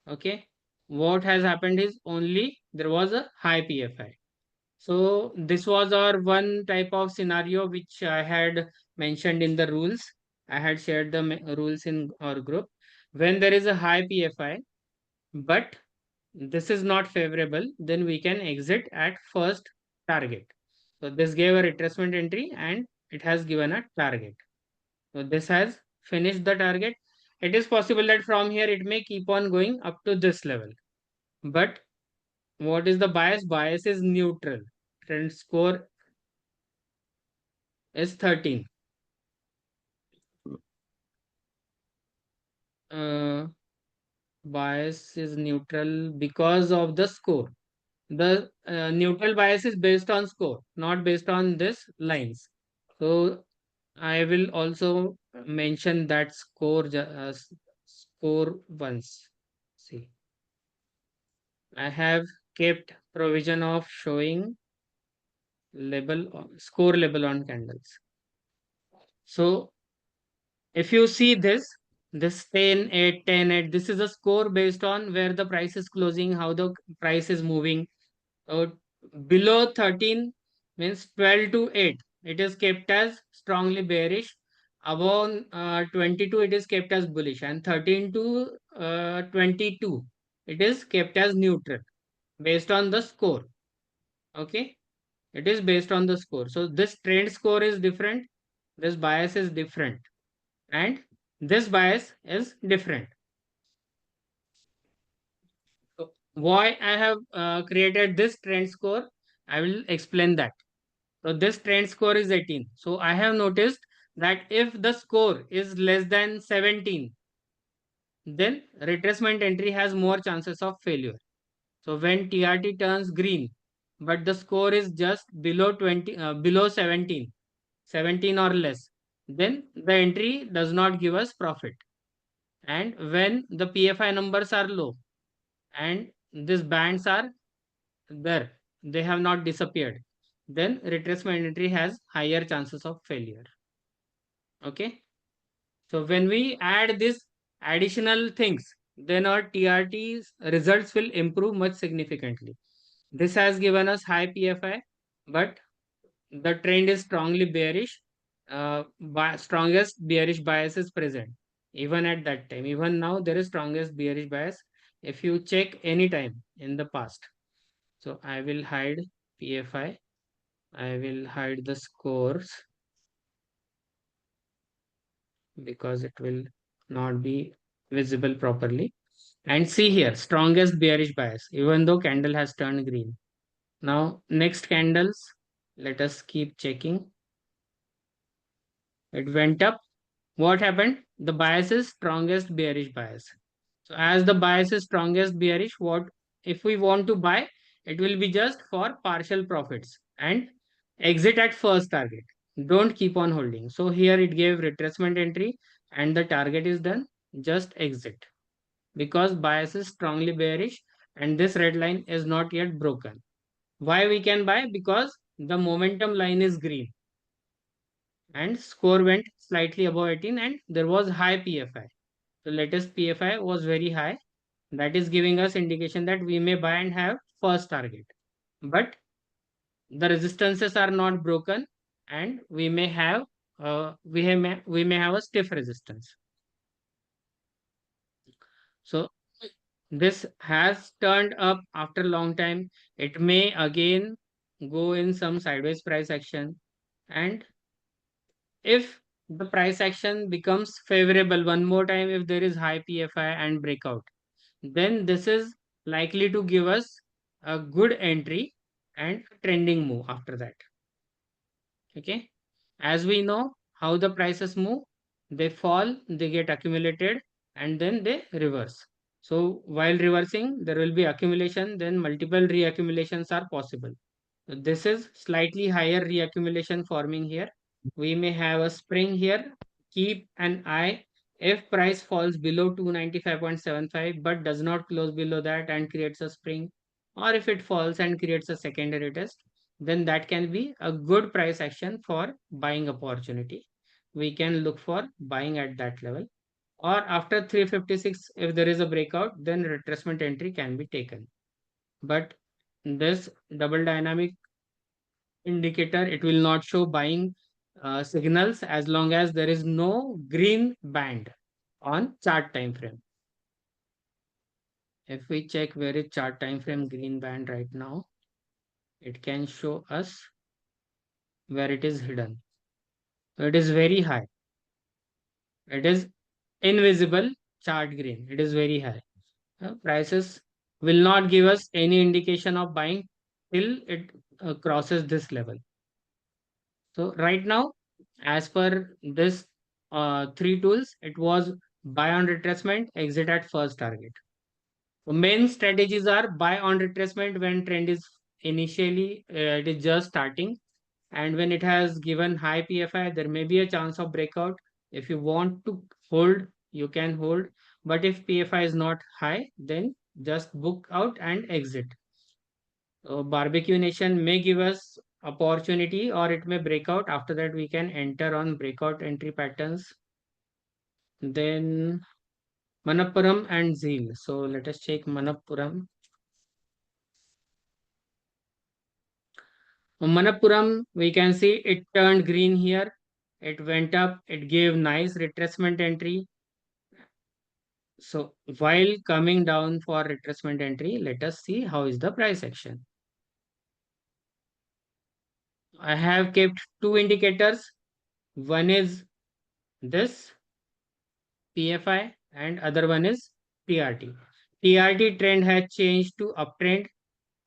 Okay. What has happened is only there was a high PFI. So this was our one type of scenario which I had mentioned in the rules. I had shared the rules in our group. When there is a high PFI, but this is not favorable, then we can exit at first target. So this gave a retracement entry and it has given a target. So this has finished the target. It is possible that from here it may keep on going up to this level. But what is the bias? Bias is neutral. Trend score is 13. Bias is neutral because of the score. The neutral bias is based on score, not based on this lines. So I will also mention that score once. See, I have kept provision of showing score label on candles. So if you see this 10, 8, 10, 8, this is a score based on where the price is closing, how the price is moving. So below 13 means 12 to 8. It is kept as strongly bearish. Above 22, it is kept as bullish. And 13 to 22, it is kept as neutral based on the score. Okay. It is based on the score. So this trend score is different. This bias is different. And this bias is different. So why I have created this trend score, I will explain that. So this trend score is 18. So I have noticed that if the score is less than 17, then retracement entry has more chances of failure. So when TRT turns green, but the score is just below 20, below 17, 17 or less, then the entry does not give us profit. And when the PFI numbers are low and these bands are there, they have not disappeared, then retracement entry has higher chances of failure. Okay. So when we add this additional things, then our TRT's results will improve much significantly. This has given us high PFI, but the trend is strongly bearish. Strongest bearish bias is present. Even at that time, even now, there is strongest bearish bias. If you check any time in the past. So I will hide PFI. I will hide the scores because it will not be visible properly. And see here, strongest bearish bias, even though candle has turned green. Now, next candles, Let us keep checking. It went up. What happened? The bias is strongest bearish bias. So as the bias is strongest bearish, what if we want to buy? It will be just for partial profits and exit at first target. Don't keep on holding. So here it gave retracement entry and the target is done. Just exit because bias is strongly bearish and this red line is not yet broken. Why we can buy? Because the momentum line is green and score went slightly above 18 and there was high PFI. The latest PFI was very high. That is giving us indication that we may buy and have first target. But the resistances are not broken and we may have we may have a stiff resistance. So this has turned up after a long time. It may again go in some sideways price action. And if the price action becomes favorable one more time, if there is high PFI and breakout, then this is likely to give us a good entry and trending move after that. Okay. As we know how the prices move, they fall, they get accumulated, and then they reverse. So while reversing, there will be accumulation, then multiple reaccumulations are possible. So this is slightly higher reaccumulation forming here. We may have a spring here. Keep an eye if price falls below 295.75 but does not close below that and creates a spring, or if it falls and creates a secondary test, then that can be a good price action for buying opportunity. We can look for buying at that level. Or after 356, if there is a breakout, then retracement entry can be taken. But this double dynamic indicator, it will not show buying signals as long as there is no green band on chart time frame. If we check where is chart time frame green band right now, it can show us where it is hidden. So it is very high. It is invisible chart green. It is very high. Prices will not give us any indication of buying till it crosses this level. So right now, as per this three tools, it was buy on retracement, exit at first target. So main strategies are buy on retracement when trend is initially it is just starting, and when it has given high PFI, there may be a chance of breakout. If you want to hold, you can hold, but if PFI is not high, then just book out and exit. So Barbecue Nation may give us opportunity or it may break out. After that, we can enter on breakout entry patterns. Then Manappuram and Zeal. So let us check Manappuram. Manappuram, we can see it turned green here. It went up. It gave nice retracement entry. So while coming down for retracement entry, let us see how is the price action. I have kept two indicators. One is this PFI and other one is TRT. TRT trend has changed to uptrend.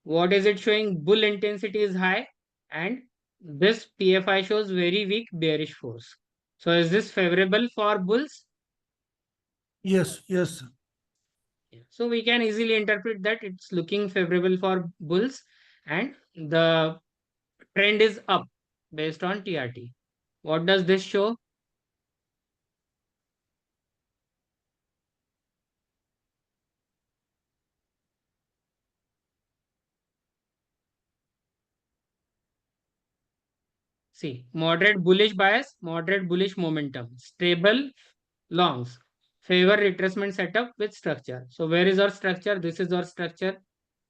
What is it showing? Bull intensity is high and this PFI shows very weak bearish force. So is this favorable for bulls? Yes, yes. So we can easily interpret that it's looking favorable for bulls and the trend is up based on TRT. What does this show? See, moderate bullish bias, moderate bullish momentum, stable longs, favor retracement setup with structure. So where is our structure? This is our structure.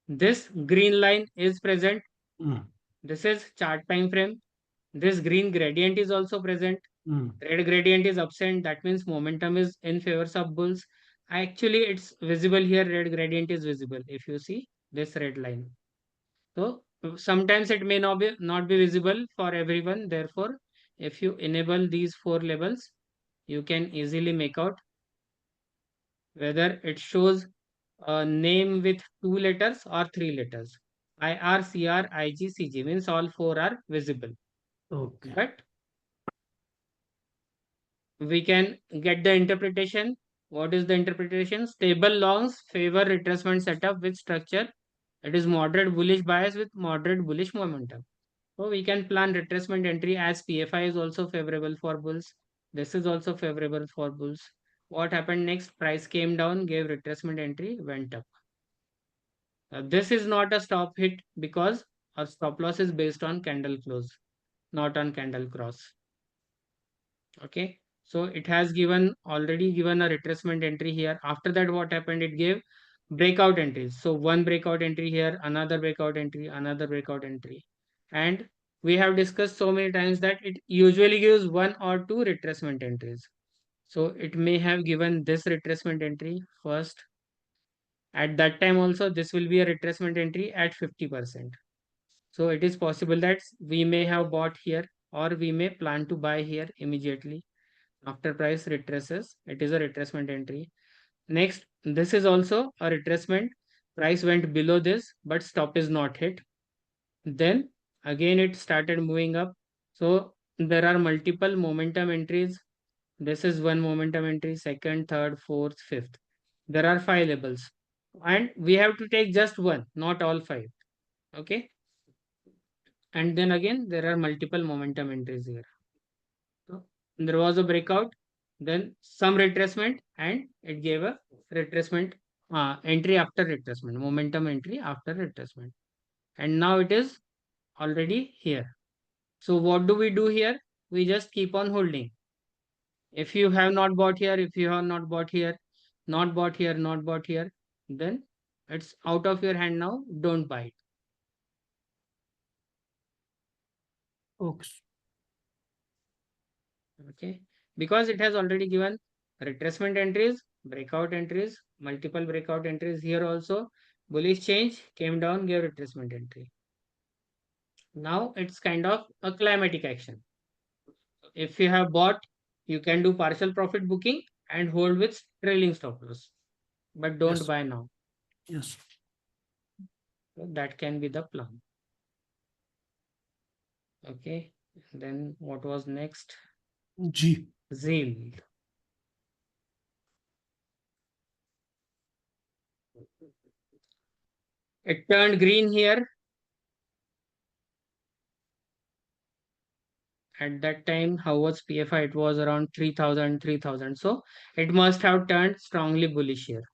This green line is present. Mm, This is chart time frame. This green gradient is also present. mm. Red gradient is absent. That means momentum is in favor of bulls. Actually, it's visible here. Red gradient is visible. If you see this red line. So sometimes it may not be visible for everyone. Therefore, if you enable these four labels, you can easily make out whether it shows a name with two letters or three letters. IR, CR, IG, CG means all four are visible. Okay. But we can get the interpretation. What is the interpretation? Stable longs favor retracement setup with structure. It is moderate bullish bias with moderate bullish momentum. So we can plan retracement entry as PFI is also favorable for bulls. This is also favorable for bulls. What happened next? Price came down, gave retracement entry, went up. This is not a stop hit because our stop loss is based on candle close, not on candle cross. Okay, so it has already given a retracement entry here. After that, what happened? It gave breakout entries. So one breakout entry here, another breakout entry, another breakout entry. And we have discussed so many times that it usually gives one or two retracement entries. So it may have given this retracement entry first. At that time also, this will be a retracement entry at 50%. So it is possible that we may have bought here or we may plan to buy here immediately after price retraces. It is a retracement entry. Next, this is also a retracement. Price went below this, but stop is not hit. Then again it started moving up. So there are multiple momentum entries. This is one momentum entry, second, third, fourth, fifth. There are 5 labels. And we have to take just one, not all 5. Okay. And then again, there are multiple momentum entries here. So there was a breakout, then some retracement, and it gave a retracement entry after retracement, momentum entry after retracement. And now it is already here. So what do we do here? We just keep on holding. If you have not bought here, if you have not bought here, not bought here, not bought here, then it's out of your hand now. Don't buy it. Okay. Okay, because it has already given retracement entries, breakout entries, multiple breakout entries here also. Bullish change came down, gave retracement entry. Now it's kind of a climatic action. If you have bought, you can do partial profit booking and hold with trailing stop loss, but don't Yes. buy now. Yes. So that can be the plan. Okay, then what was next? G. Zeal. It turned green here. At that time, how was PFI? It was around 3000, 3000. So it must have turned strongly bullish here.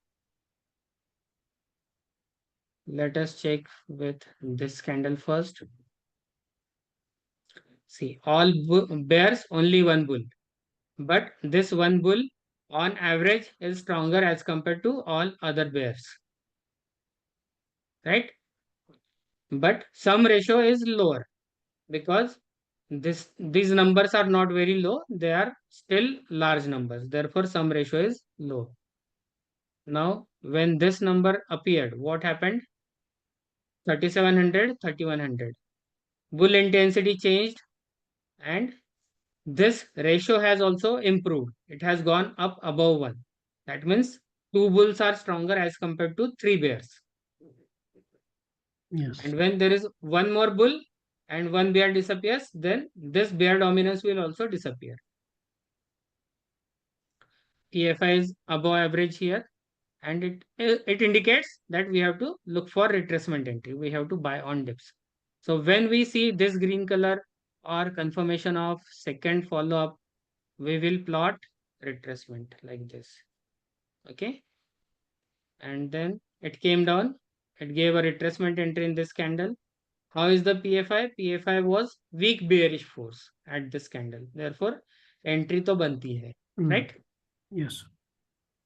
Let us check with this candle first. See, all bears, only one bull. But this one bull on average is stronger as compared to all other bears. Right? But some ratio is lower because these numbers are not very low. They are still large numbers. Therefore, some ratio is low. Now, when this number appeared, what happened? 3700, 3100. Bull intensity changed and this ratio has also improved. It has gone up above 1. That means 2 bulls are stronger as compared to 3 bears. Yes. And when there is one more bull and one bear disappears, then this bear dominance will also disappear. PFI is above average here and it indicates that we have to look for retracement entry. We have to buy on dips. So when we see this green color or confirmation of second follow up, we will plot retracement like this. Okay. And then it came down. It gave a retracement entry in this candle. How is the PFI? PFI was weak bearish force at this candle. Therefore, entry to banti hai. Right? Yes.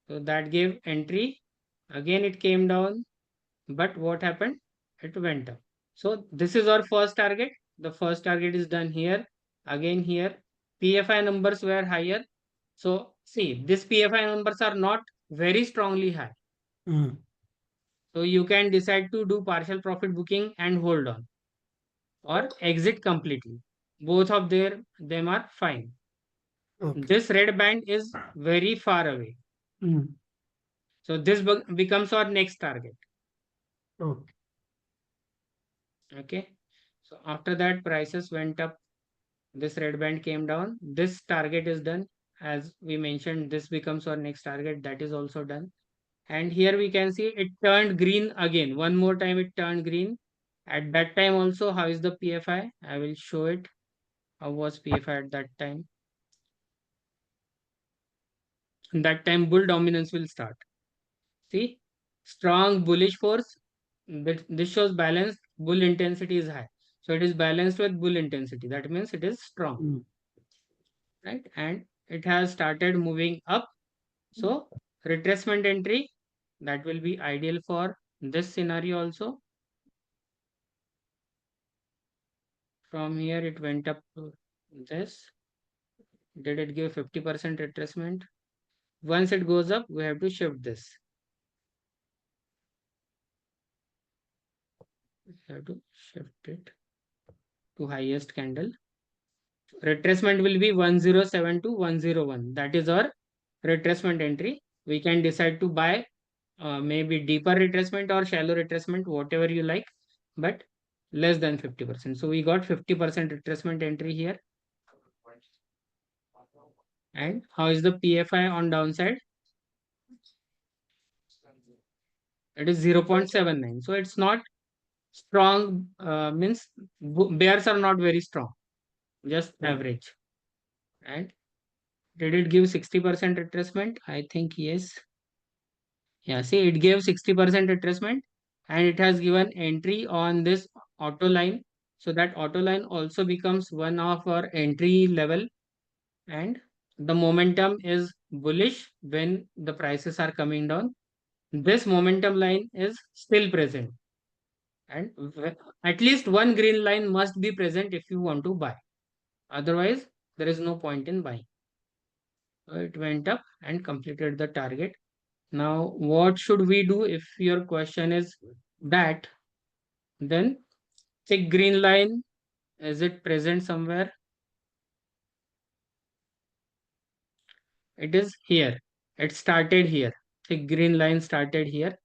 So that gave entry. Again, it came down. But what happened? It went up. So this is our first target. The first target is done here. Again here. PFI numbers were higher. So see, these PFI numbers are not very strongly high. So you can decide to do partial profit booking and hold on or exit completely. Both of them are fine. Okay. This red band is very far away. So this becomes our next target. Okay. Okay. So after that, prices went up. This red band came down. This target is done. As we mentioned, this becomes our next target. That is also done. And here we can see it turned green again. One more time it turned green. At that time also, how is the PFI? I will show it. How was PFI at that time? That time bull dominance will start. See, strong bullish force. This shows balanced. Bull intensity is high. So it is balanced with bull intensity. That means it is strong. Mm. Right? And it has started moving up. So retracement entry, that will be ideal for this scenario also. From here it went up to this. Did it give 50% retracement? Once it goes up, we have to shift this. We have to shift it to highest candle. Retracement will be 1072 to 101. That is our retracement entry. We can decide to buy maybe deeper retracement or shallow retracement, whatever you like, but less than 50%. So we got 50% retracement entry here. And how is the PFI on downside? It is 0.79. So it's not strong, means bears are not very strong, just average. And did it give 60% retracement? I think yes. Yeah, see, it gave 60% retracement and it has given entry on this auto line. So that auto line also becomes one of our entry level, and the momentum is bullish when the prices are coming down. This momentum line is still present, and at least one green line must be present if you want to buy. Otherwise, there is no point in buying. So it went up and completed the target. Now, what should we do if your question is that? Then thick green line, is it present somewhere? It is here. It started here. Thick green line started here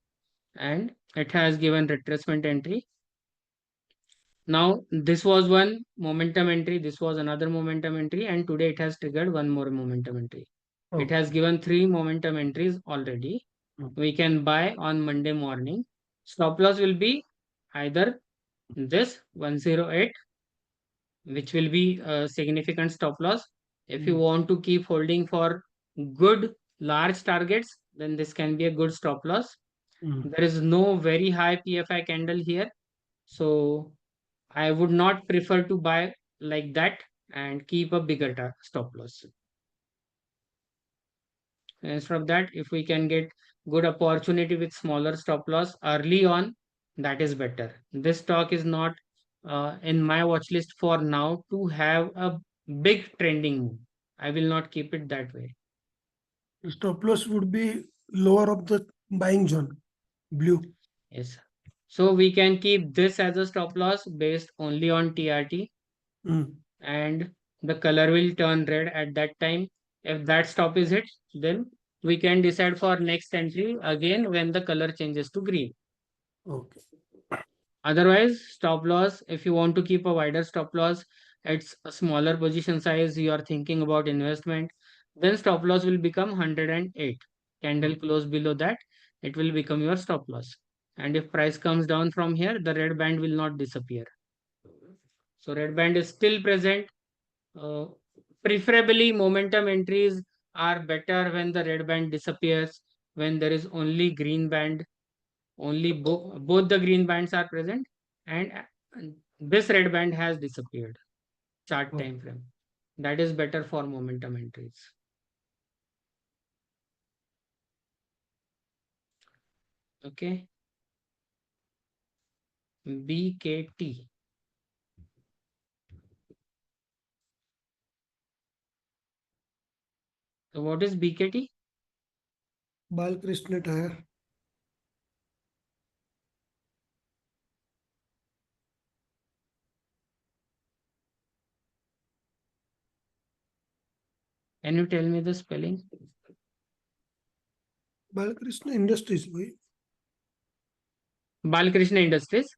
and it has given retracement entry. Now, this was one momentum entry, this was another momentum entry, and today it has triggered one more momentum entry. It has given 3 momentum entries already. We can buy on Monday morning. Stop loss will be either this 108, which will be a significant stop loss. If you want to keep holding for good large targets, then this can be a good stop loss. There is no very high PFI candle here. So I would not prefer to buy like that and keep a bigger stop loss. Instead of that, if we can get good opportunity with smaller stop loss early on, that is better. This stock is not in my watch list for now to have a big trending move. I will not keep it that way. Stop loss would be lower of the buying zone, blue. Yes. So we can keep this as a stop loss based only on TRT. And the color will turn red at that time. If that stop is hit, then we can decide for next entry again when the color changes to green. Okay. Otherwise, stop loss, if you want to keep a wider stop loss, it's a smaller position size, you are thinking about investment, then stop loss will become 108. Candle close below that, it will become your stop loss. And if price comes down from here, the red band will not disappear. So red band is still present. Preferably momentum entries are better when the red band disappears, when there is only green band, only both the green bands are present, and this red band has disappeared. Chart time frame. That is better for momentum entries. Okay. BKT. So what is BKT? Balkrishna tire. Can you tell me the spelling? Balkrishna Industries. Balkrishna Industries.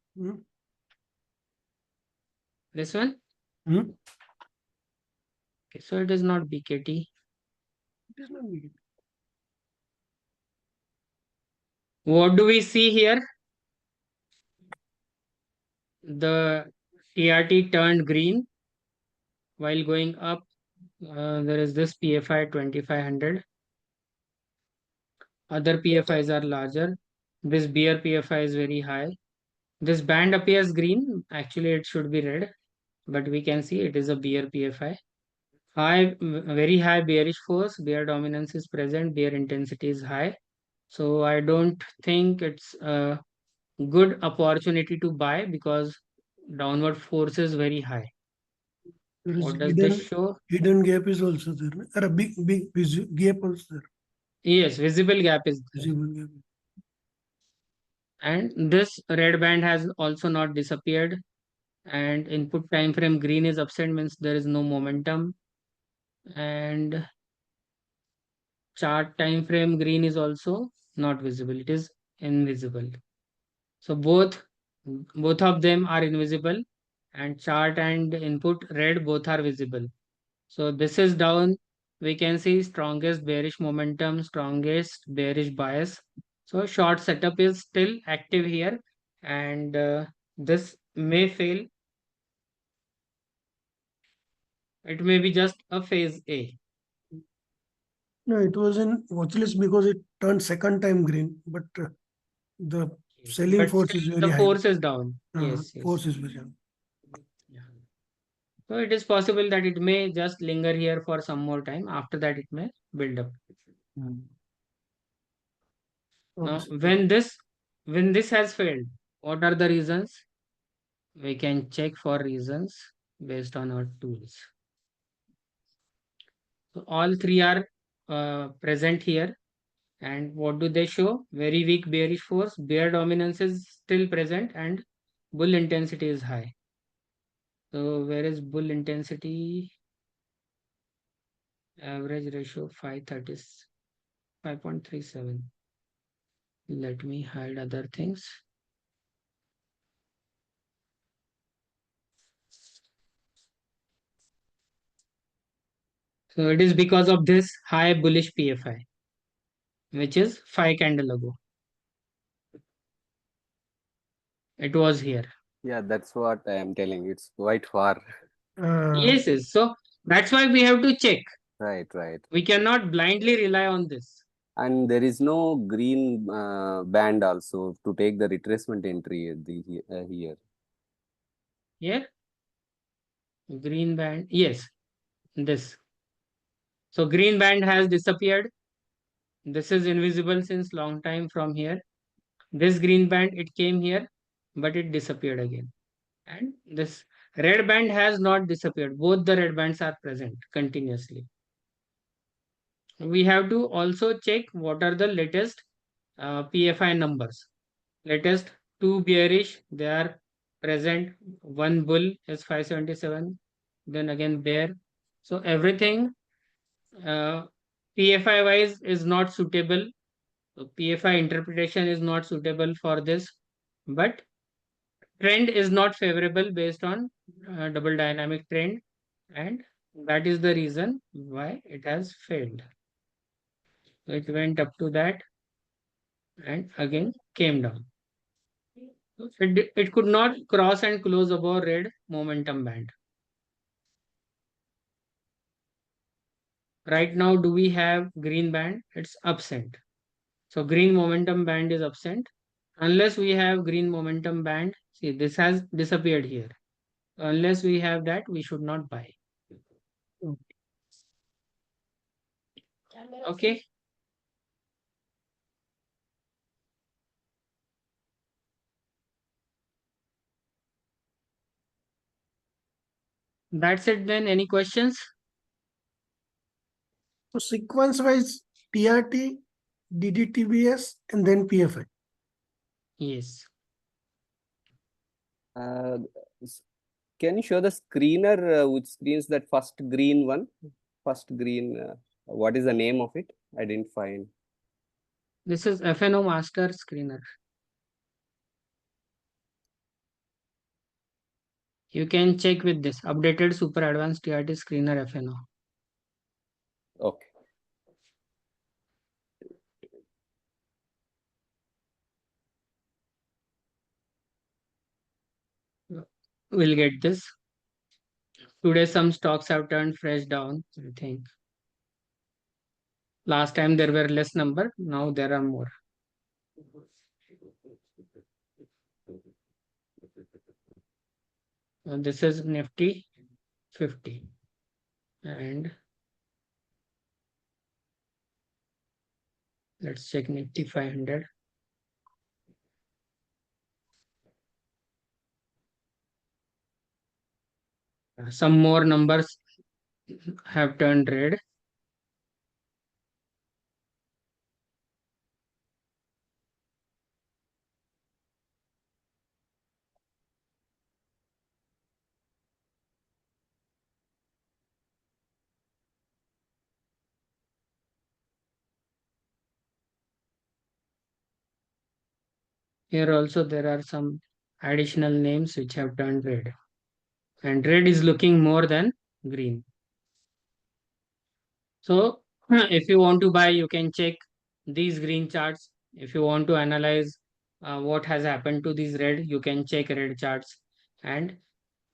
This one? Hmm? Okay, so it is not BKT. It is not big. What do we see here? The TRT turned green while going up. There is this PFI 2500. Other PFIs are larger. This bear PFI is very high. This band appears green. Actually, it should be red, but we can see it is a bear PFI. Very high bearish force. Bear dominance is present. Bear intensity is high. So I don't think it's a good opportunity to buy because downward force is very high. There is What does this show? hidden gap is also there. Or a big gap also there. Yes, visible gap is there. Visible gap. And this red band has also not disappeared. And input time frame green is absent, means there is no momentum. And chart time frame green is also not visible. It is invisible. So both of them are invisible, and chart and input red both are visible. So this is down. We can see strongest bearish momentum, strongest bearish bias. So short setup is still active here, and this may fail. It may be just a phase A. No, it was in watch list because it turned second time green, but the selling But force still is very the high. force is down. Uh, Yes, yes. Force is very high. Yeah. So it is possible that it may just linger here for some more time. After that, it may build up. Now, Okay. when this has failed, what are the reasons? We can check for reasons based on our tools. So all three are present here. And what do they show? Very weak bearish force. Bear dominance is still present and bull intensity is high. So where is bull intensity? Average ratio 5.37. Let me hide other things. So it is because of this high bullish PFI, which is 5 candle ago. It was here. Yeah, that's what I am telling. It's quite far. Yes, yes. So that's why we have to check. Right, right. We cannot blindly rely on this. And there is no green band also to take the retracement entry at here. Here, green band. Yes, this. So green band has disappeared. This is invisible since long time from here. This green band, it came here, but it disappeared again. And this red band has not disappeared. Both the red bands are present continuously. We have to also check what are the latest PFI numbers. Latest two bearish, they are present. One bull is 577, then again bear. So everything PFI wise is not suitable. So PFI interpretation is not suitable for this, but trend is not favorable based on double dynamic trend, and that is the reason why it has failed. So it went up to that and again came down. So it could not cross and close above red momentum band. Right now, do we have green band? It's absent. So green momentum band is absent. Unless we have green momentum band, see this has disappeared here. Unless we have that, we should not buy. Okay. That's it then. Any questions? So sequence wise, TRT, DDTBS, and then PFI. Yes. Can you show the screener which screens that first green one? First green, what is the name of it? I didn't find. This is FNO master screener. You can check with this updated super advanced TRT screener FNO. Okay. We'll get this. Today some stocks have turned fresh down, I think. Last time there were less number, now there are more. This is Nifty 50 and let's check Nifty 500. Some more numbers have turned red. Here also there are some additional names which have turned red. And red is looking more than green. So if you want to buy, you can check these green charts. If you want to analyze what has happened to these red, you can check red charts. And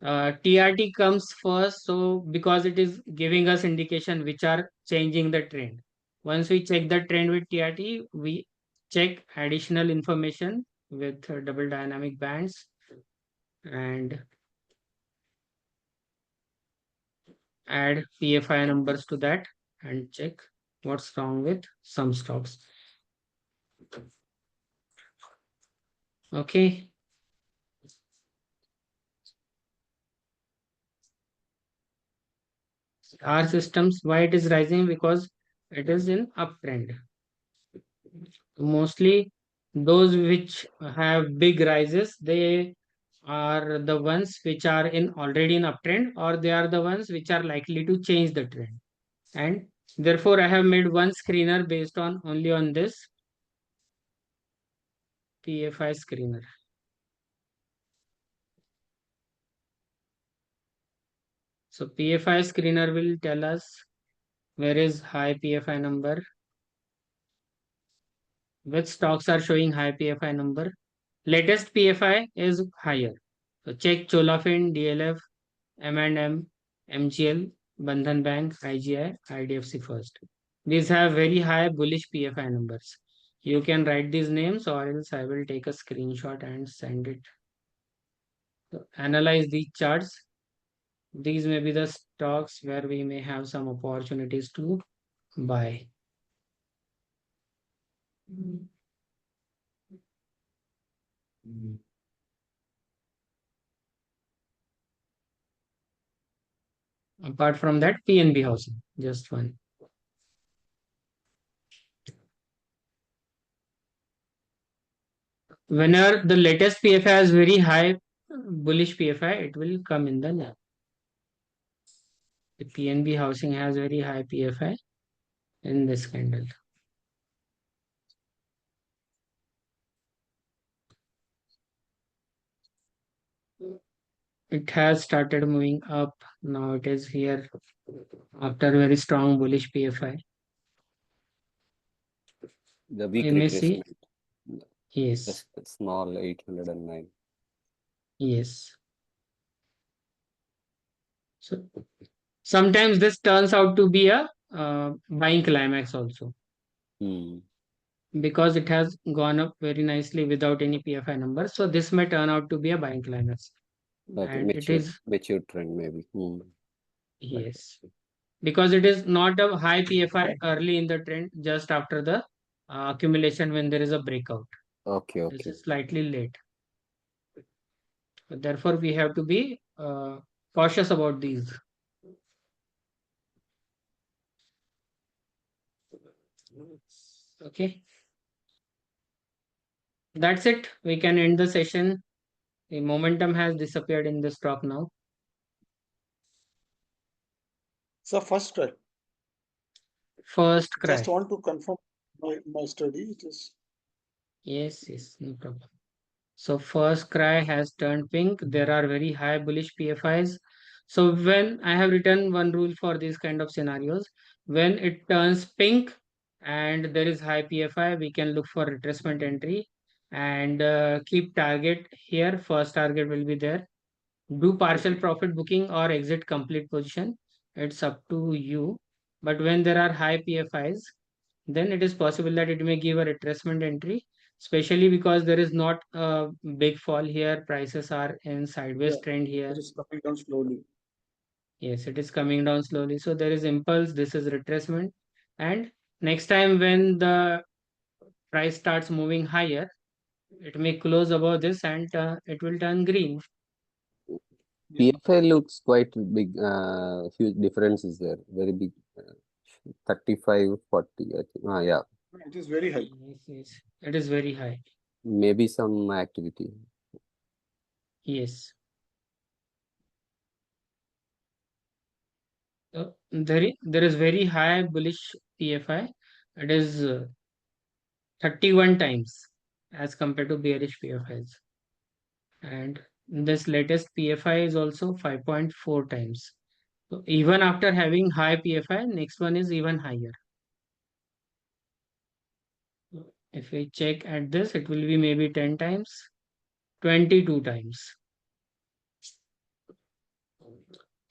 TRT comes first, so because it is giving us indication which are changing the trend. Once we check the trend with TRT, we check additional information with double dynamic bands and add PFI numbers to that and check what's wrong with some stocks. Okay. Our systems, why it is rising? Because it is in uptrend. Mostly those which have big rises, they are the ones which are in already in uptrend, or they are the ones which are likely to change the trend. And therefore I have made one screener based on only on this PFI screener. So PFI screener will tell us where is high PFI number, which stocks are showing high PFI number. Latest PFI is higher. So check Cholafin, DLF, M&M, MGL, Bandhan Bank, IGI, IDFC First. These have very high bullish PFI numbers. You can write these names or else I will take a screenshot and send it. So analyze these charts. These may be the stocks where we may have some opportunities to buy. Apart from that, PNB housing, just one. Whenever the latest PFI has very high bullish PFI, it will come in the name. The PNB housing has very high PFI in this candle. It has started moving up. Now it is here after very strong bullish PFI. The weak You may see. retracement. Yes. Just a small 809. Yes. So sometimes this turns out to be a buying climax also, because it has gone up very nicely without any PFI number. So this may turn out to be a buying climax. Okay, And it is, mature trend maybe. yes, because it is not a high PFI early in the trend, just after the accumulation when there is a breakout. Okay, This okay. is slightly late. Therefore, we have to be cautious about these. Okay. That's it. We can end the session. The momentum has disappeared in the stock now. So first try. First cry. Just want to confirm my study. It is Yes, yes, no problem. So first cry has turned pink. There are very high bullish PFIs. So when I have written one rule for these kind of scenarios, when it turns pink and there is high PFI, we can look for retracement entry and keep target here. First target will be there. Do partial profit booking or exit complete position. It's up to you. But when there are high PFIs, then it is possible that it may give a retracement entry, especially because there is not a big fall here. Prices are in sideways trend here. It is coming down slowly. Yes, it is coming down slowly. So there is impulse. This is retracement. And next time when the price starts moving higher, it may close above this and it will turn green. PFI looks quite big, huge difference is there, very big, 35, 40, I think. Yeah, It is very high. Yes, yes. It is very high. maybe some activity. Yes. There is very high bullish PFI. It is 31 times as compared to bearish PFIs. And this latest PFI is also 5.4 times. So even after having high PFI, next one is even higher. If we check at this, it will be maybe 10 times, 22 times.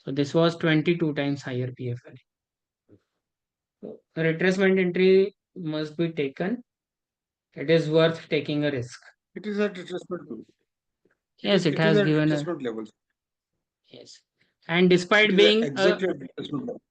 So this was 22 times higher PFI. So retracement entry must be taken. It is worth taking a risk. It is at retracement. Yes, it It is has at given a retracement levels. yes. And It despite is being exactly at retracement level.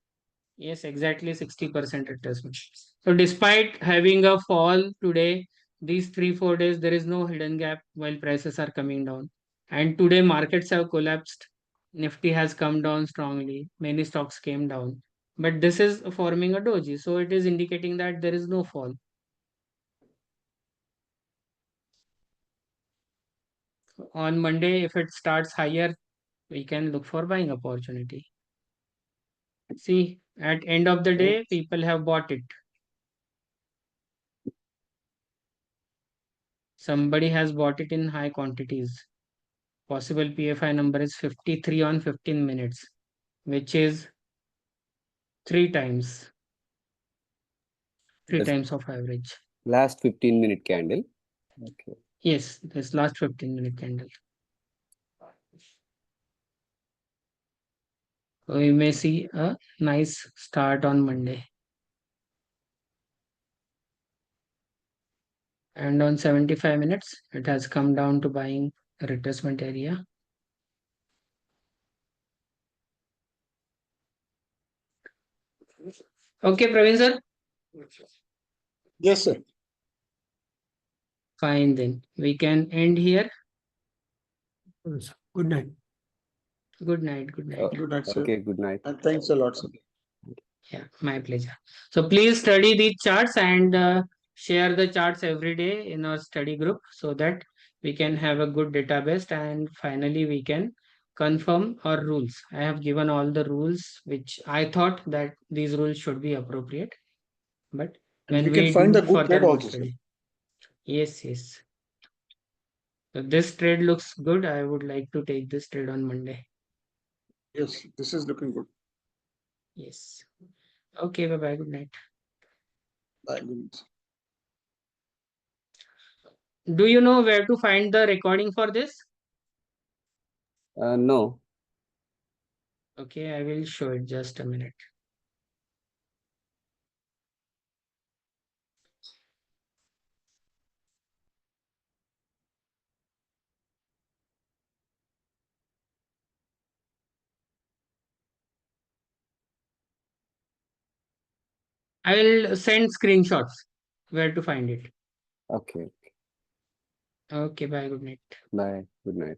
yes, exactly 60% retracement. So despite having a fall today, these 3-4 days, there is no hidden gap while prices are coming down. And today markets have collapsed. Nifty has come down strongly. Many stocks came down. But this is forming a doji. So it is indicating that there is no fall. On Monday, if it starts higher, we can look for buying opportunity. See, at end of the day, people have bought it. Somebody has bought it in high quantities. Possible PFI number is 53 on 15 minutes, which is three times That's of average. last 15-minute candle. Okay. Yes, this last 15-minute candle. So we may see a nice start on Monday. And on 75 minutes, it has come down to buying retracement area. Okay, Praveen sir. Yes, sir. Fine then. We can end here. Good night. Good night. Good night. Good night, sir. Okay, good night. And thanks a lot, sir. Yeah, my pleasure. So please study these charts and share the charts every day in our study group so that we can have a good database and finally we can confirm our rules. I have given all the rules which I thought that these rules should be appropriate. But And when we can we find do a good further trade more also, sir. study. Yes, yes. So this trade looks good. I would like to take this trade on Monday. Yes, this is looking good. Yes. Okay, bye-bye. Good night. Bye. Good night. Do you know where to find the recording for this? No. Okay, I will show it just a minute. I will send screenshots where to find it. Okay. Okay, bye. Good night. Bye. Good night.